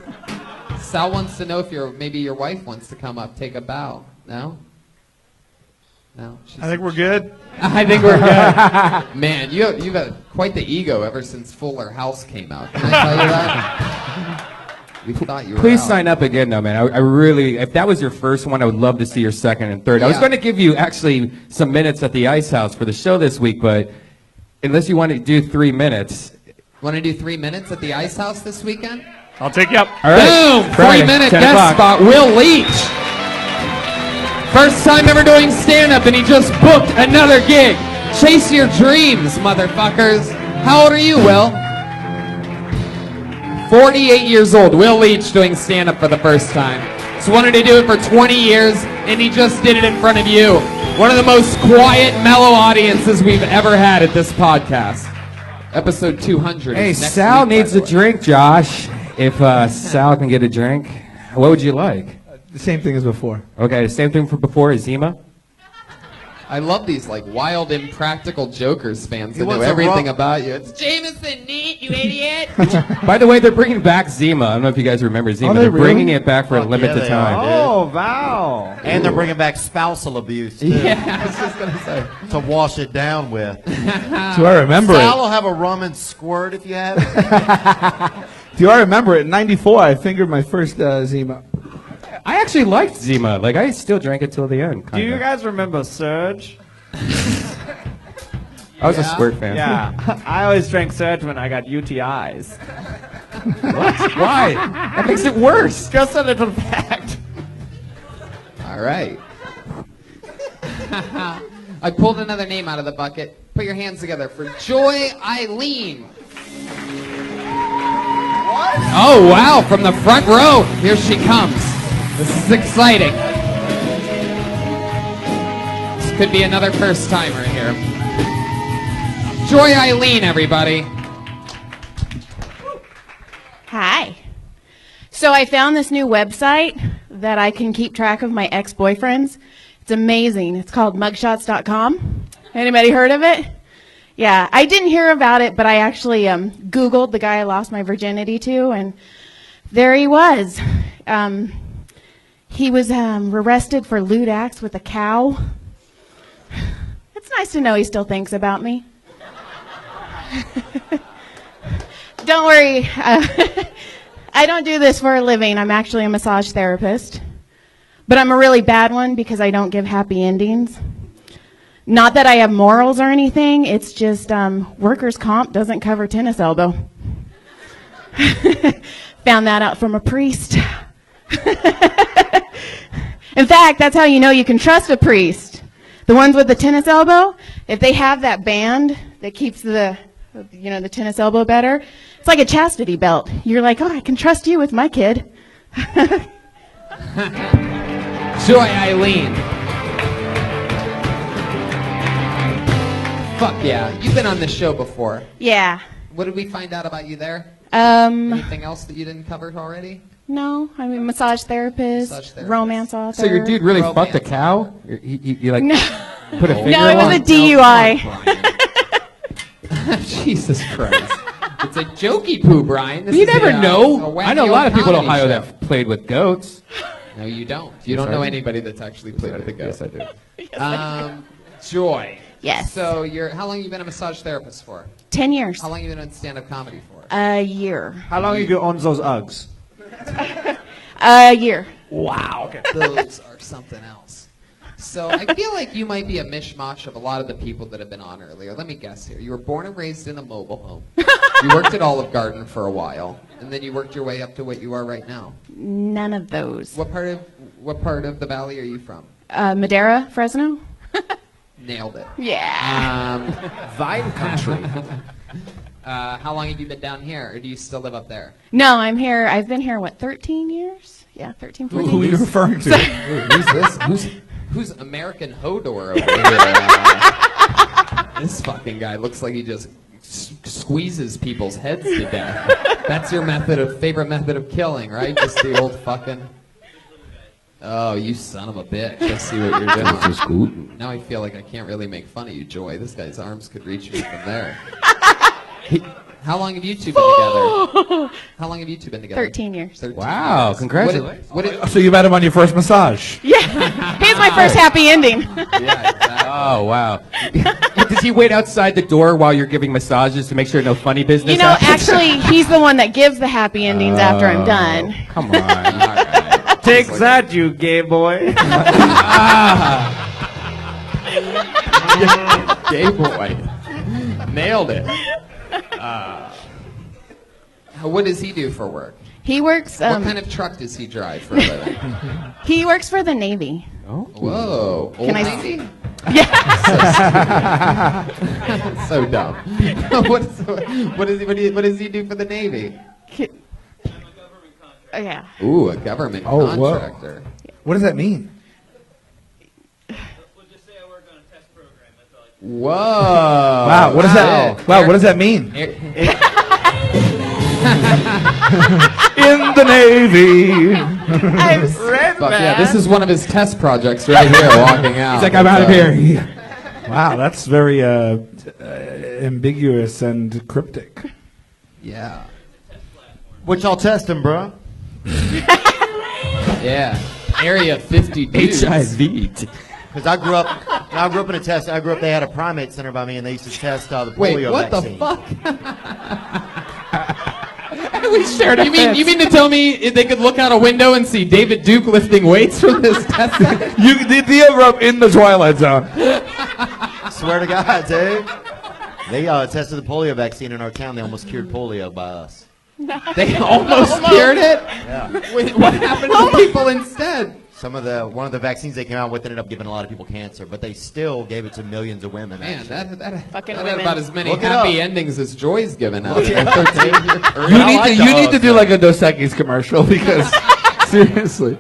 Sal wants to know if maybe your wife wants to come up, take a bow. No? No?
I think we're good.
I think we're good. Man, you've got quite the ego ever since Fuller House came out. Can I tell you that? We thought you were
Please
out.
sign up again, though, man. I really, if that was your first one, I would love to see your second and third. I was going to give you actually some minutes at the Ice House for the show this week, but unless you want to do 3 minutes.
Want to do 3 minutes at the Ice House this weekend?
I'll take you up.
All right.
Boom!
Friday,
3-minute
10
guest
o'clock.
spot. Will Leach. First time ever doing stand-up, and he just booked another gig. Chase your dreams, motherfuckers. How old are you, Will? 48 years old. Will Leach doing stand-up for the first time. He's wanted to do it for 20 years, and he just did it in front of you. One of the most quiet, mellow audiences we've ever had at this podcast. Episode 200.
Hey,
is next
Sal
week, by
needs
the
a
way.
drink, Josh. If Sal can get a drink, what would you like?
The same thing as before.
Okay, same thing for before, Zima.
I love these like wild, impractical Jokers fans that know
wants a
everything
rum.
about you. It's Jameson, neat, you idiot.
By the way, they're bringing back Zima. I don't know if you guys remember Zima.
Oh, they
they're
really?
bringing it back for a
Fuck
limited
yeah, they
time.
are.
Oh, wow.
And they're bringing back spousal abuse, too,
Yeah, I was just gonna say.
to wash it down with.
Do I remember
Sal
it?
will have a rum and squirt if you have it.
Do I remember it? In '94, I fingered my first Zima.
I actually liked Zima. Like, I still drank it till the end.
Do you
kinda.
guys remember Surge?
I was a Squirt fan.
Yeah. I always drank Surge when I got UTIs.
What? Why? That makes it worse.
Just a little fact.
All right. I pulled another name out of the bucket. Put your hands together for Joy Eileen. Oh, wow, from the front row. Here she comes. This is exciting. This could be another first timer here. Joy Eileen, everybody.
Hi. So I found this new website that I can keep track of my ex-boyfriends. It's amazing. It's called mugshots.com. Anybody heard of it? Yeah, I didn't hear about it, but I actually Googled the guy I lost my virginity to, and there he was. He was arrested for lewd acts with a cow. It's nice to know he still thinks about me. Don't worry. I don't do this for a living. I'm actually a massage therapist. But I'm a really bad one because I don't give happy endings. Not that I have morals or anything. It's just workers' comp doesn't cover tennis elbow. Found that out from a priest. In fact, that's how you know you can trust a priest. The ones with the tennis elbow, if they have that band that keeps the tennis elbow better, it's like a chastity belt. You're like, oh, I can trust you with my kid.
Joy Eileen. Fuck yeah. You've been on this show before.
Yeah.
What did we find out about you there?
Um,
Anything else that you didn't cover already?
No, I'm a massage therapist, romance author.
So your dude really fucked a cow? You like
No.
put a finger
No, it was
on
a DUI.
Jesus Christ. It's a jokey poo, Brian. This
You
is
never
a
know. I know a lot of people in
wacky
Ohio
show.
that played with goats.
No, you don't. You
Yes,
don't
I
know
do.
anybody that's actually played with a goat.
Yes, I do.
Joy.
Yes.
So how long have you been a massage therapist for?
10 years.
How long have you been in stand-up comedy for?
A year.
How long have you owned those Uggs?
A year.
Wow. Okay. Those are something else. So I feel like you might be a mishmash of a lot of the people that have been on earlier. Let me guess here. You were born and raised in a mobile home. You worked at Olive Garden for a while, and then you worked your way up to what you are right now.
None of those.
What part of the valley are you from?
Madeira, Fresno?
Nailed it.
Yeah.
Vine country. How long have you been down here, or do you still live up there?
No, I'm here. I've been here, 13 years? Yeah, 13, 14
Who are you
years.
referring to?
Who's this? Who's American Hodor over here? This fucking guy looks like he just squeezes people's heads to death. That's your favorite method of killing, right? Just the old fucking. Oh, you son of a bitch! I see what you're doing. Now I feel like I can't really make fun of you, Joy. This guy's arms could reach me from there. How long have you two been together? How long have you two been together?
13 years.
13
Wow,
years.
congratulations.
So you met him on your first massage?
Yeah. Here's my first happy ending.
Yeah, exactly.
Oh, wow. Does he wait outside the door while you're giving massages to make sure no funny business
You know,
happens?
actually, he's the one that gives the happy endings after I'm done.
Come on. All right.
Take that, you gay boy.
Gay boy. Nailed it. What does he do for work?
He works.
What kind of truck does he drive for a living?
He works for the Navy.
Oh.
Whoa. Old
Can I
Navy?
Yeah.
So dumb. what does he do for the Navy?
Yeah.
Ooh, a government contractor.
What does that mean?
Whoa.
Wow, what does that? Wow, what does that mean? In the Navy.
I'm
Fuck yeah, this is one of his test projects right here, walking out.
He's like, I'm out of here. Wow, that's very ambiguous and cryptic.
Yeah.
What y'all testing, bro?
Yeah. Area 50 dudes.
HIV.
Because I grew up in a test. They had a primate center by me, and they used to test the polio
Wait, what
vaccine.
the fuck? We shared you mean to tell me they could look out a window and see David Duke lifting weights from this test?
The ever up in the Twilight Zone.
Swear to God, dude. They tested the polio vaccine in our town. They almost cured polio by us.
They almost cured it?
Yeah.
Wait, what happened to the people instead?
One of the vaccines they came out with ended up giving a lot of people cancer, but they still gave it to millions of women.
Man, that
Fucking
had
women.
about as many
Look it
happy
up.
endings as Joy's given out.
Look it up, dude.
You need to do like a Dos Equis commercial because seriously,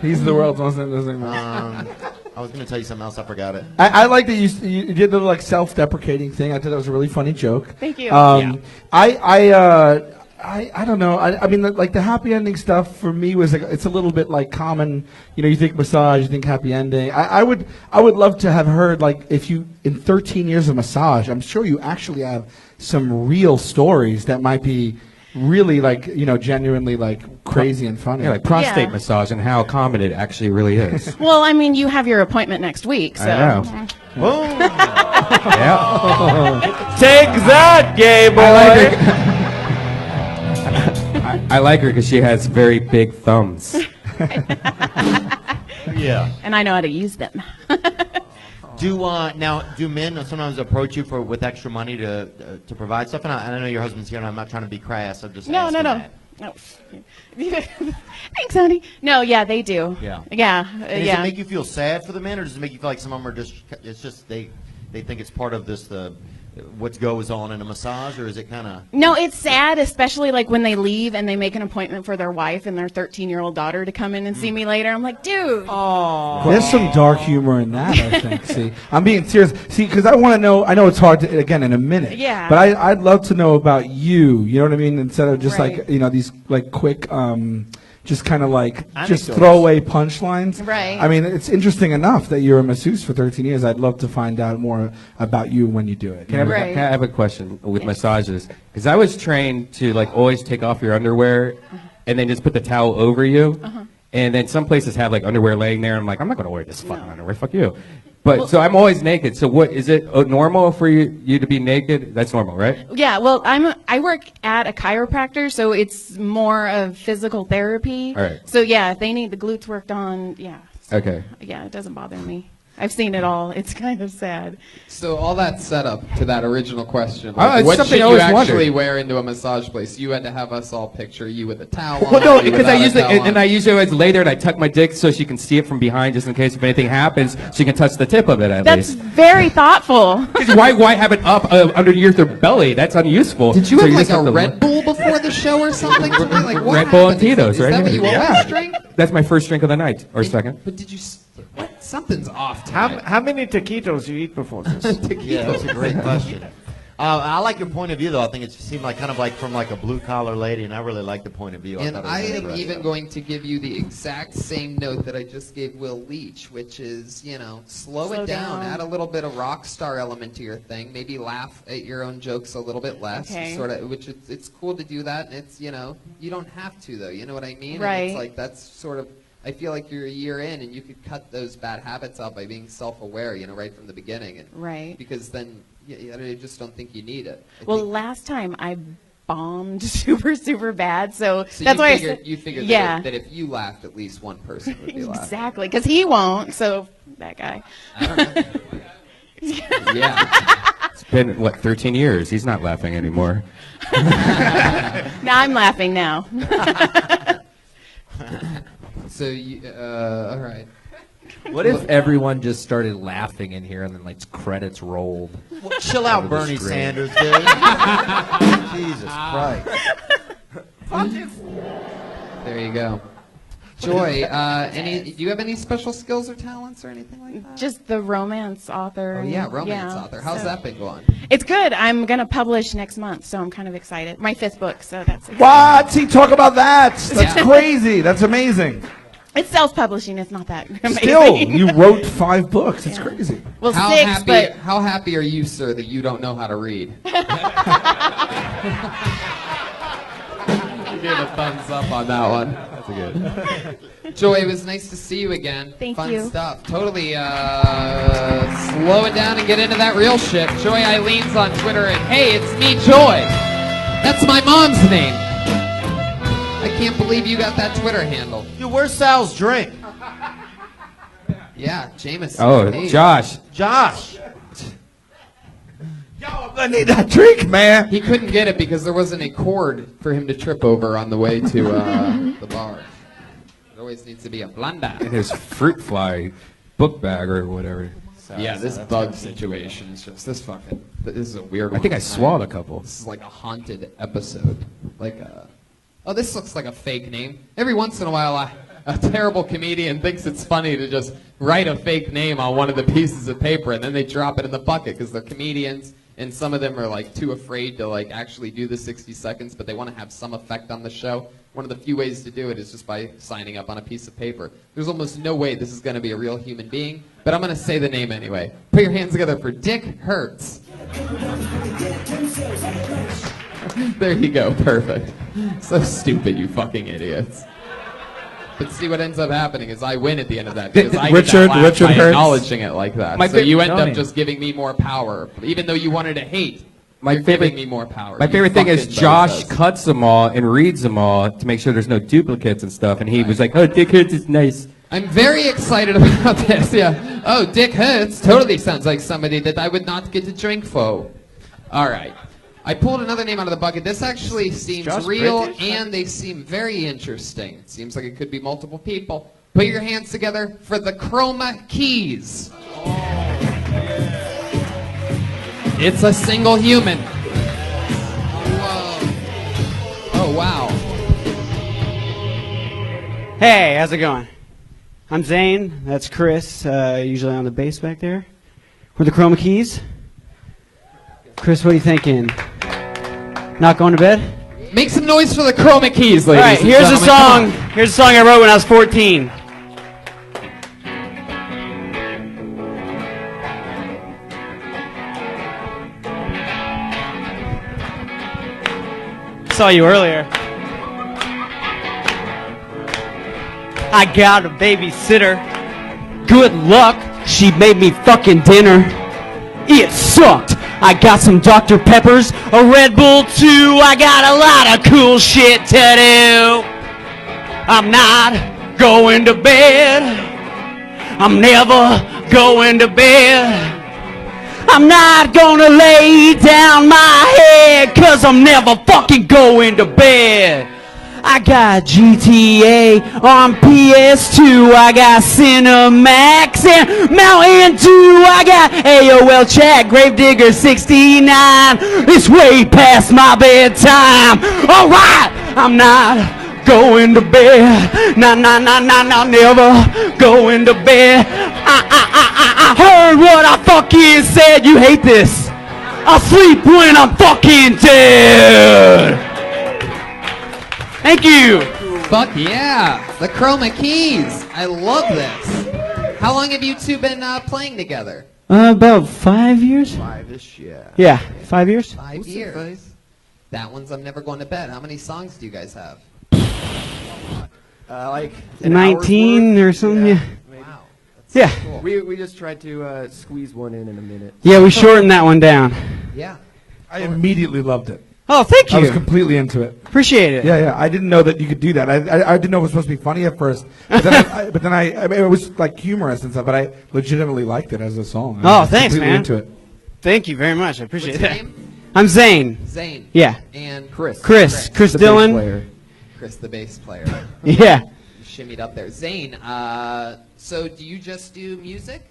he's the world's most interesting man.
I was going to tell you something else. I forgot it.
I like that you did the like self-deprecating thing. I thought that was a really funny joke.
Thank you.
I don't know. I mean, like the happy ending stuff for me was like, it's a little bit like common. You know, you think massage, you think happy ending. I would love to have heard like if you in 13 years of massage, I'm sure you actually have some real stories that might be really like genuinely like crazy and funny.
Yeah, like prostate
Yeah.
massage and how common it actually really is.
Well, I mean, you have your appointment next week, so.
I know.
Boom.
Yeah.
Take that, gay boy.
I like her because she has very big thumbs.
Yeah.
And I know how to use them.
Do men sometimes approach you with extra money to provide stuff? And I know your husband's here, and I'm not trying to be crass. I'm just
No.
asking that.
No. Thanks, honey. No, yeah, they do.
Yeah.
Yeah.
And does it make you feel sad for the men, or does it make you feel like some of them are just they think it's part of this what goes on in a massage, or is it kind of?
No, it's sad, especially like when they leave and they make an appointment for their wife and their 13-year-old daughter to come in and see me later. I'm like, dude.
Oh. There's some dark humor in that, I think. See, I'm being serious. See, because I want to know. I know it's hard to again in a minute.
Yeah.
But I'd love to know about you. You know what I mean? Instead of just
Right.
like these like quick. Just kind of like just
Anecdotes.
throwaway punchlines.
Right.
I mean, it's interesting enough that you're a masseuse for 13 years. I'd love to find out more about you when you do it.
Can I have a question with massages? Because I was trained to like always take off your underwear and then just put the towel over you. And then some places have like underwear laying there. And I'm like, I'm not going to wear this fucking underwear. Fuck you. But so I'm always naked. So what is it normal for you to be naked? That's normal, right?
Yeah, well, I work at a chiropractor, so it's more of physical therapy.
All right.
So yeah, if they need the glutes worked on, yeah.
Okay.
Yeah, it doesn't bother me. I've seen it all. It's kind of sad.
So all that setup to that original question,
Oh, it's
what
something
should
I
you
always
actually
wondered.
wear into a massage place? You had to have us all picture you with a towel on.
Well, no,
you
because I
without a
usually
towel on.
I usually always lay there and I tuck my dick so she can see it from behind, just in case if anything happens, she can touch the tip of it at
That's
least.
very thoughtful.
'Cause why have it up underneath her belly? That's unuseful.
Did you
So
have like
just have
a
to-
Red Bull before the show or something? Like what
Red Bull and
happened?
Tito's,
Is
right?
that what you
Yeah.
always drink?
That's my first drink of the night, or second.
But did you? What? Something's off tonight.
How many taquitos you eat before this?
Yeah, that's a great question. I like your point of view, though. I think it seemed like kind of like from like a blue collar lady, and I really like the point of view.
And
thought it was
I am
interesting.
even going to give you the exact same note that I just gave Will Leach, which is, slow it down. Add a little bit of rock star element to your thing. Maybe laugh at your own jokes a little bit less.
Okay.
Sort of, which it's cool to do that, and it's, you don't have to, though. You know what I mean? And
Right.
it's like, that's sort of, I feel like you're a year in, and you could cut those bad habits out by being self-aware, right from the beginning. And
Right.
Because then, I just don't think you need it. I
Well,
think-
last time I bombed super, super bad, so
so
that's
you
way
figured,
I said,
you figured
yeah.
that if you laughed, at least one person would be laughing.
Exactly, because he won't, so that guy.
Yeah.
It's been 13 years. He's not laughing anymore.
Now I'm laughing now.
So, all right.
What if everyone just started laughing in here and then like credits rolled?
Well, chill out,
over the
Bernie
screen?
Sanders, dude. Jesus Christ.
There you go. Joy, do you have any special skills or talents or anything like that?
Just the romance author.
Oh yeah,
and-
romance author. How's
so-
that been going?
It's good. I'm gonna publish next month, so I'm kind of excited. My 5th book, so that's exciting.
What? See, talk about that. That's
Yeah.
crazy. That's amazing.
It's self-publishing. It's not that amazing.
Still, you wrote 5 books. It's crazy.
Well,
how
6,
happy,
but
how happy are you, sir, that you don't know how to read? Give a thumbs up on that one. That's a good. Joy, it was nice to see you again.
Thank
Fun
you.
stuff. Totally slow it down and get into that real shit. Joy Eileen's on Twitter and hey, it's me, Joy. That's my mom's name. I can't believe you got that Twitter handle.
Dude, where's Sal's drink?
Yeah, Jameson.
Oh,
Hey.
Josh.
Josh.
I need that drink, man.
He couldn't get it because there wasn't a cord for him to trip over on the way to the bar. There always needs to be a blender.
And his fruit fly book bag or whatever.
Yeah, this bug situation is just this is a weird one.
I think I swallowed a couple.
This is like a haunted episode. Oh, this looks like a fake name. Every once in a while, a terrible comedian thinks it's funny to just write a fake name on one of the pieces of paper and then they drop it in the bucket because they're comedians and some of them are like too afraid to like actually do the 60 seconds, but they want to have some effect on the show. One of the few ways to do it is just by signing up on a piece of paper. There's almost no way this is going to be a real human being, but I'm going to say the name anyway. Put your hands together for Dick Hertz. There you go, perfect. So stupid, you fucking idiots. But see what ends up happening is I win at the end of that because I get that laugh
Richard
by
Hertz.
acknowledging it like that.
My
So you end
Tony.
up just giving me more power, even though you wanted to hate.
My
You're
favorite-
giving me more power.
My
You
favorite thing is
fucking
Josh
bozos.
cuts them all and reads them all to make sure there's no duplicates and stuff. And he was like, "Oh, Dick Hertz is nice."
I'm very excited about this. Yeah. Oh, Dick Hertz totally sounds like somebody that I would not get to drink for. All right. I pulled another name out of the bucket. This actually seems
Josh
real,
British?
and they seem very interesting. It seems like it could be multiple people. Put your hands together for the Chroma Keys. It's a single human. Whoa. Oh, wow.
Hey, how's it going? I'm Zane. That's Chris, usually on the bass back there. We're the Chroma Keys. Chris, what are you thinking? Not going to bed?
Make some noise for the Chroma Keys,
All
ladies.
right,
and
here's a
gentlemen.
song. Here's a song I wrote when I was 14. Saw you earlier. I got a babysitter. Good luck, she made me fucking dinner. It sucked. I got some Dr. Peppers, a Red Bull too. I got a lot of cool shit to do. I'm not going to bed. I'm never going to bed. I'm not gonna lay down my head, cause I'm never fucking going to bed. I got GTA on PS2, I got Cinemax and Mountain Dew, I got AOL chat, Gravedigger 69, it's way past my bedtime. Alright, I'm not going to bed, nah, never going to bed. I heard what I fucking said, you hate this. I'll sleep when I'm fucking dead. Thank you.
Fuck yeah. The Chroma Keys. I love this. How long have you two been playing together?
About 5 years?
5-ish, yeah.
Yeah, 5 years.
5 years. That one's I'm Never Going to Bed. How many songs do you guys have?
Like
19 or something, yeah.
Wow.
Yeah.
Cool.
We just tried to squeeze one in a minute.
Yeah, we shortened that one down.
Yeah.
I immediately loved it.
Oh, thank you.
I was completely into it.
Appreciate it.
Yeah, yeah. I didn't know that you could do that. I didn't know it was supposed to be funny at first. But then, I mean, it was like humorous and stuff, but I legitimately liked it as a song. I
Oh,
was
thanks,
completely
man.
into it.
Thank you very much. I appreciate
What's your
that.
name?
I'm Zane.
Zane.
Yeah.
And
Chris.
Chris
The bass
Dillon.
player.
Chris, the bass player.
Yeah.
You shimmied up there. Zane, so do you just do music?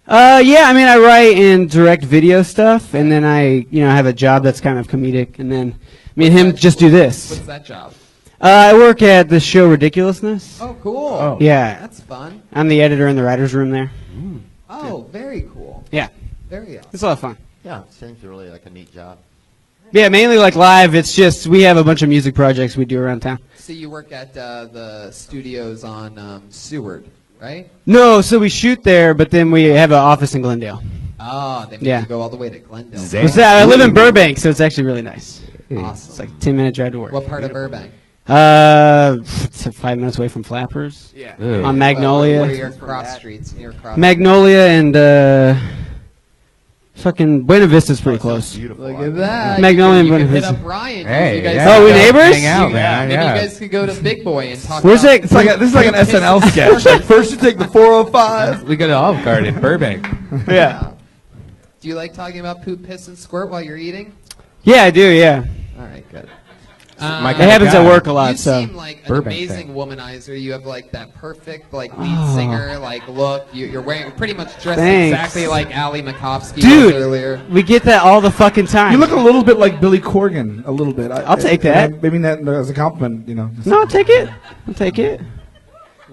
Yeah, I mean, I write and direct video stuff, and then I have a job that's kind of comedic, and then me and him just do this.
What's that job?
I work at the show Ridiculousness.
Oh, cool.
Yeah.
That's fun.
I'm the editor in the writer's room there.
Oh, very cool.
Yeah.
Very awesome.
It's a lot of fun.
Yeah, it seems really like a neat job.
Yeah, mainly like live. It's just we have a bunch of music projects we do around town.
So you work at the studios on Seward, right?
No, so we shoot there, but then we have an office in Glendale.
Oh, they make
Yeah.
you go all the way to Glendale.
What's that? I live in Burbank, so it's actually really nice.
Awesome.
It's like a 10-minute drive to work.
What part of Burbank?
It's 5 minutes away from Flappers.
Yeah.
On Magnolia.
What are your cross streets? Near cross
Magnolia and fucking Buena Vista's pretty close.
Look at that.
Magnolia and
you
Buena
can hit
Vista.
up Ryan.
Hey,
you guys
yeah.
can
Oh, we
go
neighbors?
Hang out, man.
Maybe
Yeah.
you guys could go to Big Boy and talk
Where's
about
it?
It's like this is like an SNL sketch. Like first you take the 405.
We go to Olive Garden in Burbank.
Yeah.
Do you like talking about poop, piss, and squirt while you're eating?
Yeah, I do, yeah.
All right, good.
My
It
kind of
happens at
guy.
work a lot,
You
so.
seem like an
Burbank
amazing
thing.
womanizer. You have like that perfect like lead singer like look. You're wearing pretty much dressed
Thanks.
exactly like Ali Makovsky
Dude,
was earlier.
we get that all the fucking time.
You look a little bit like Billy Corgan, a little bit.
I'll take that.
Maybe that as a compliment, you know.
No, I'll take it. I'll take it.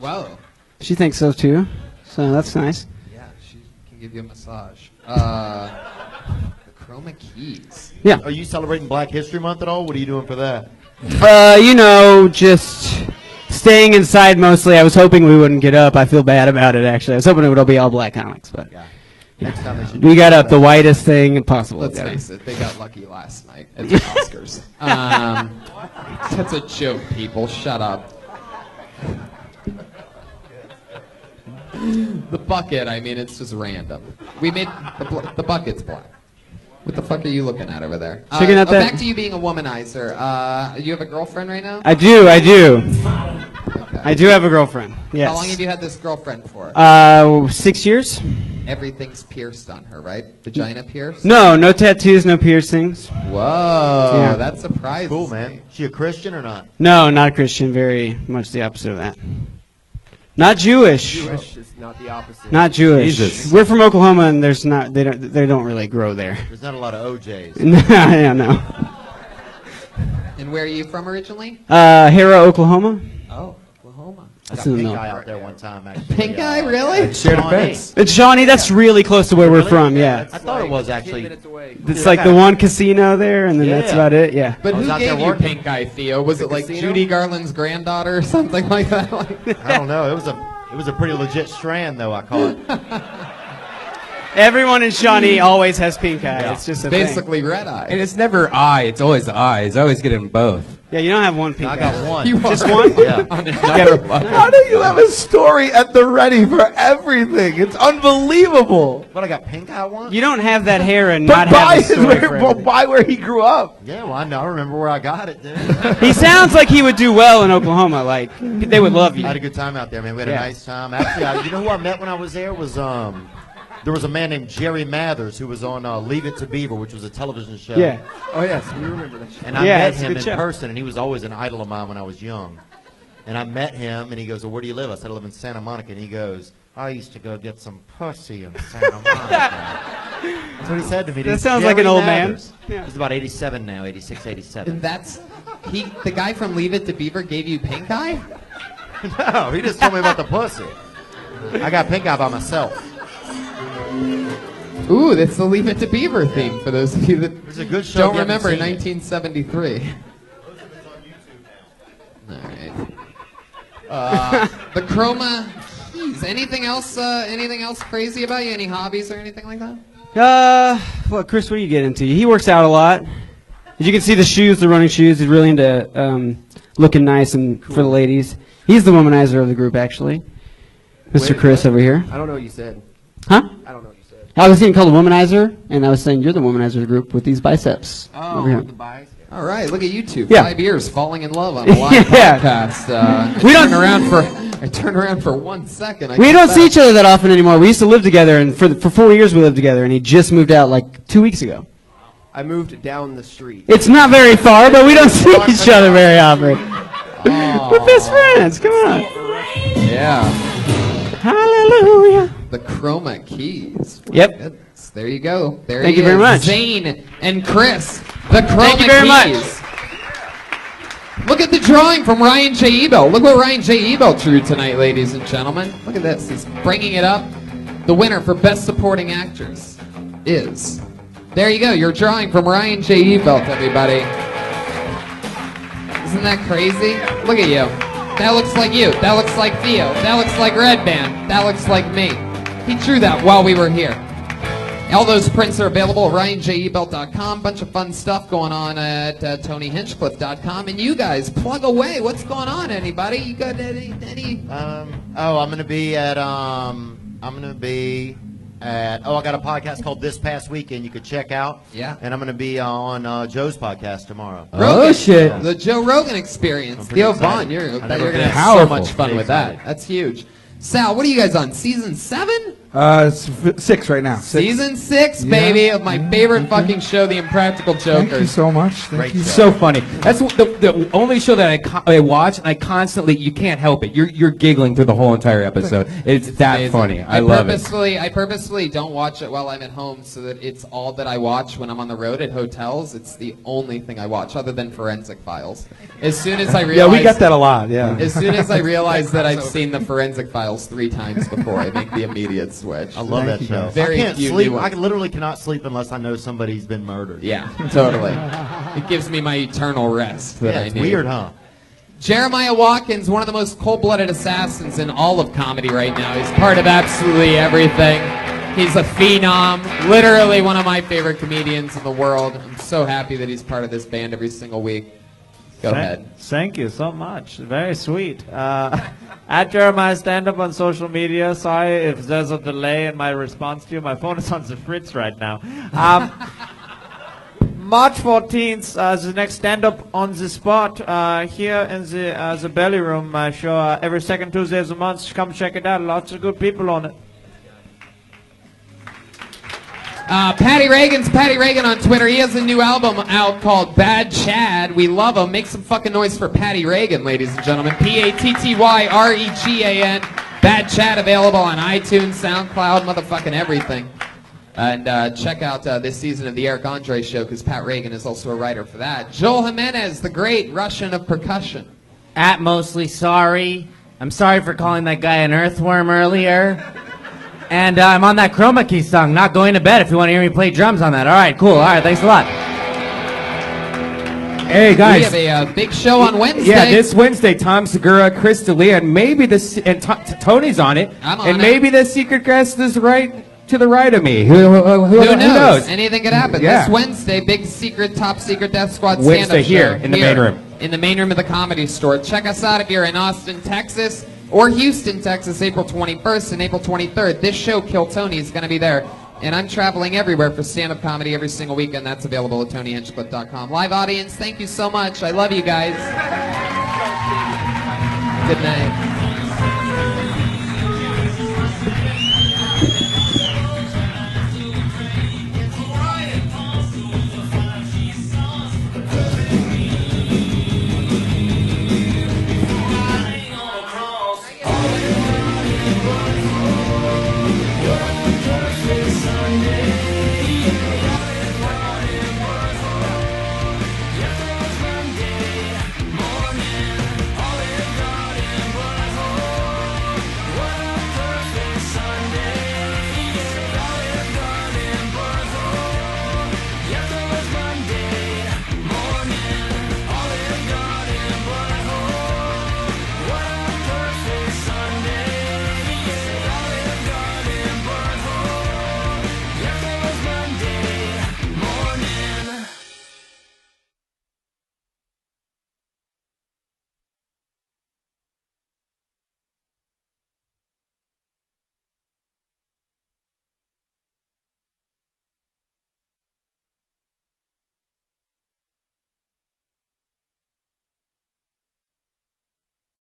Whoa.
She thinks so too, so that's nice.
Yeah, she can give you a massage. The Chroma Keys.
Yeah.
Are you celebrating Black History Month at all? What are you doing for that?
You know, just staying inside mostly. I was hoping we wouldn't get up. I feel bad about it, actually. I was hoping it would all be all black comics, but
Next time they should
we got up the whitest thing possible.
Let's
together.
face it, they got lucky last night at the Oscars. That's a joke, people. Shut up. The bucket, I mean, it's just random. We made the bucket's black. What the fuck are you looking at over there?
Checking out that-
Back to you being a womanizer. You have a girlfriend right now?
I do.
Okay.
I do have a girlfriend. Yes.
How long have you had this girlfriend for?
6 years.
Everything's pierced on her, right? Vagina pierced?
No, no tattoos, no piercings.
Whoa,
Yeah.
that surprises
Cool,
me.
man. She a Christian or not?
No, not Christian. Very much the opposite of that. Not Jewish.
Jewish is not the opposite.
Not Jewish.
Jesus.
We're from Oklahoma, and there's not. They don't really grow there.
There's not a lot of OJs.
Yeah, no.
And where are you from originally?
Hera, Oklahoma.
Oh, Oklahoma.
That's
Got
in the
pink
middle.
guy out there one time, actually.
Pink guy, really?
Shared a
Shawnee.
fence.
It's Shawnee. That's really close to where we're
Really?
from. Yeah.
I thought it was actually.
10 minutes away.
It's like the one casino there, and then that's
Yeah.
about it. Yeah.
But
I was
who
out there
gave you
working.
pink eye, Theo? Was it like
casino?
Judy Garland's granddaughter or something like that?
I don't know. It was a pretty legit strand, though. I call it.
Everyone in Shawnee always has pink eye. It's just a thing.
Basically red eye.
And it's never eye, it's always eyes. I always get them both.
Yeah, you don't have one pink
I
eye.
got one.
You
Just
are
one?
Yeah.
on another bucket.
How do you have a story at the ready for everything? It's unbelievable.
But I got pink eye once.
You don't have that hair and
But
not have a story for
but
everything.
by where he grew up.
Yeah, well, I know. I remember where I got it, dude.
He sounds like he would do well in Oklahoma. Like they would love you.
I had a good time out there, man. We had
Yeah.
a nice time. Actually, you know who I met when I was there was there was a man named Jerry Mathers who was on Leave It to Beaver, which was a television show.
Yeah.
Oh yes, we remember that.
And I
Yeah,
met
it's a
him
good
in
show.
person, and he was always an idol of mine when I was young. And I met him, and he goes, "Well, where do you live?" I said, "I live in Santa Monica." And he goes, "I used to go get some pussy in Santa Monica." That's what he said to me.
That
dude.
sounds like an
Jerry
old man.
Mathers.
Yeah.
He's about 87 now, 86, 87.
And that's the guy from Leave It to Beaver gave you pink eye?
No, he just told me about the pussy. I got pink eye by myself.
Ooh, that's the Leave It to Beaver theme for those of you that
It's a good show.
don't
if you haven't
remember
seen it.
1973. All right. The Chroma Keys. Anything else? Anything else crazy about you? Any hobbies or anything like that?
Well, Chris, what do you get into? He works out a lot. As you can see, the shoes, the running shoes. He's really into looking nice and for the ladies. He's the womanizer of the group, actually. Mr.
Wait,
Chris
what?
over here.
I don't know what you said.
Huh?
I don't know what you said.
I was getting called a womanizer, and I was saying you're the womanizer of the group with these biceps. over here.
bias.
All right, look at you two.
Yeah.
5 years falling in love on a live
Yeah.
podcast.
We
I
don't-
turned around for 1 second.
We don't see each other that often anymore. We used to live together, and for 4 years we lived together, and he just moved out like 2 weeks ago.
I moved down the street.
It's not very far, but we don't see each other very often. We're best friends. Come on.
Yeah.
Hallelujah.
The Chroma Keys. My
Yep.
goodness. There you go. There
Thank
he
you very
is.
much.
Zane and Chris. The Chroma
Thank you very much.
Keys. Look at the drawing from Ryan J. Ebel. Look what Ryan J. Ebel drew tonight, ladies and gentlemen. Look at this. He's bringing it up. The winner for Best Supporting Actress is... There you go. Your drawing from Ryan J. Ebel, everybody. Isn't that crazy? Look at you. That looks like you. That looks like Theo. That looks like Red Band. That looks like me. He drew that while we were here. All those prints are available at RyanJEbelt.com. Bunch of fun stuff going on at TonyHinchcliffe.com. And you guys, plug away. What's going on, anybody? You got any?
I'm gonna be at I got a podcast called This Past Weekend you could check out.
Yeah.
And I'm gonna be on Joe's podcast tomorrow.
Rogan. Shit. The Joe Rogan Experience. Theo Vaughn, you're gonna have so much fun with that. That's huge. Sal, what are you guys on? Season 7?
6 right now. 6.
Season 6, baby, of my favorite fucking show, The Impractical Jokers.
Thank you so much. Thank you.
So funny. That's the only show that I watch, and I constantly, you can't help it. You're giggling through the whole entire episode. It's that
amazing.
funny. I love it.
I purposefully don't watch it while I'm at home so that it's all that I watch when I'm on the road at hotels. It's the only thing I watch other than Forensic Files. As soon as I realize...
Yeah, we get that a lot, yeah.
As soon as I realize that I've seen the Forensic Files 3 times before, I make the immediate switch.
I love that show.
Very
I can't
few
sleep.
new
I
ones.
literally cannot sleep unless I know somebody's been murdered.
Yeah, totally. It gives me my eternal rest that I
it's
need.
weird, huh?
Jeremiah Watkins, one of the most cold-blooded assassins in all of comedy right now. He's part of absolutely everything. He's a phenom, literally one of my favorite comedians in the world. I'm so happy that he's part of this band every single week. Go ahead.
Thank you so much. Very sweet. At Jeremiah Stand Up on social media. Sorry if there's a delay in my response to you. My phone is on the fritz right now. March 14th is the next Stand Up on the Spot here in the Belly Room show every second Tuesday of the month. Come check it out. Lots of good people on it.
Patty Reagan on Twitter. He has a new album out called Bad Chad. We love him. Make some fucking noise for Patty Reagan, ladies and gentlemen. Pattyregan. Bad Chad available on iTunes, SoundCloud, motherfucking everything. And check out this season of the Eric Andre Show because Pat Reagan is also a writer for that. Joel Jimenez, the great Russian of percussion.
At Mostly Sorry. I'm sorry for calling that guy an earthworm earlier. And I'm on that Chroma Key song, Not Going to Bed, if you want to hear me play drums on that. All right, cool. All right, thanks a lot.
Hey, guys.
We have a big show on Wednesday.
Yeah, this Wednesday, Tom Segura, Chris D'Elia, and maybe Tony's on it.
I'm on
and
it.
maybe the secret guest is right to the right of me. Who knows?
Anything could happen.
Yeah.
This Wednesday, big secret, top secret Death Squad
Wednesday
stand-up
here
show.
in the main room.
In the main room of the Comedy Store. Check us out if you're in Austin, Texas, or Houston, Texas, April 21st and April 23rd. This show, Kill Tony, is going to be there. And I'm traveling everywhere for stand-up comedy every single weekend. That's available at TonyHinchcliffe.com. Live audience, thank you so much. I love you guys. Good night.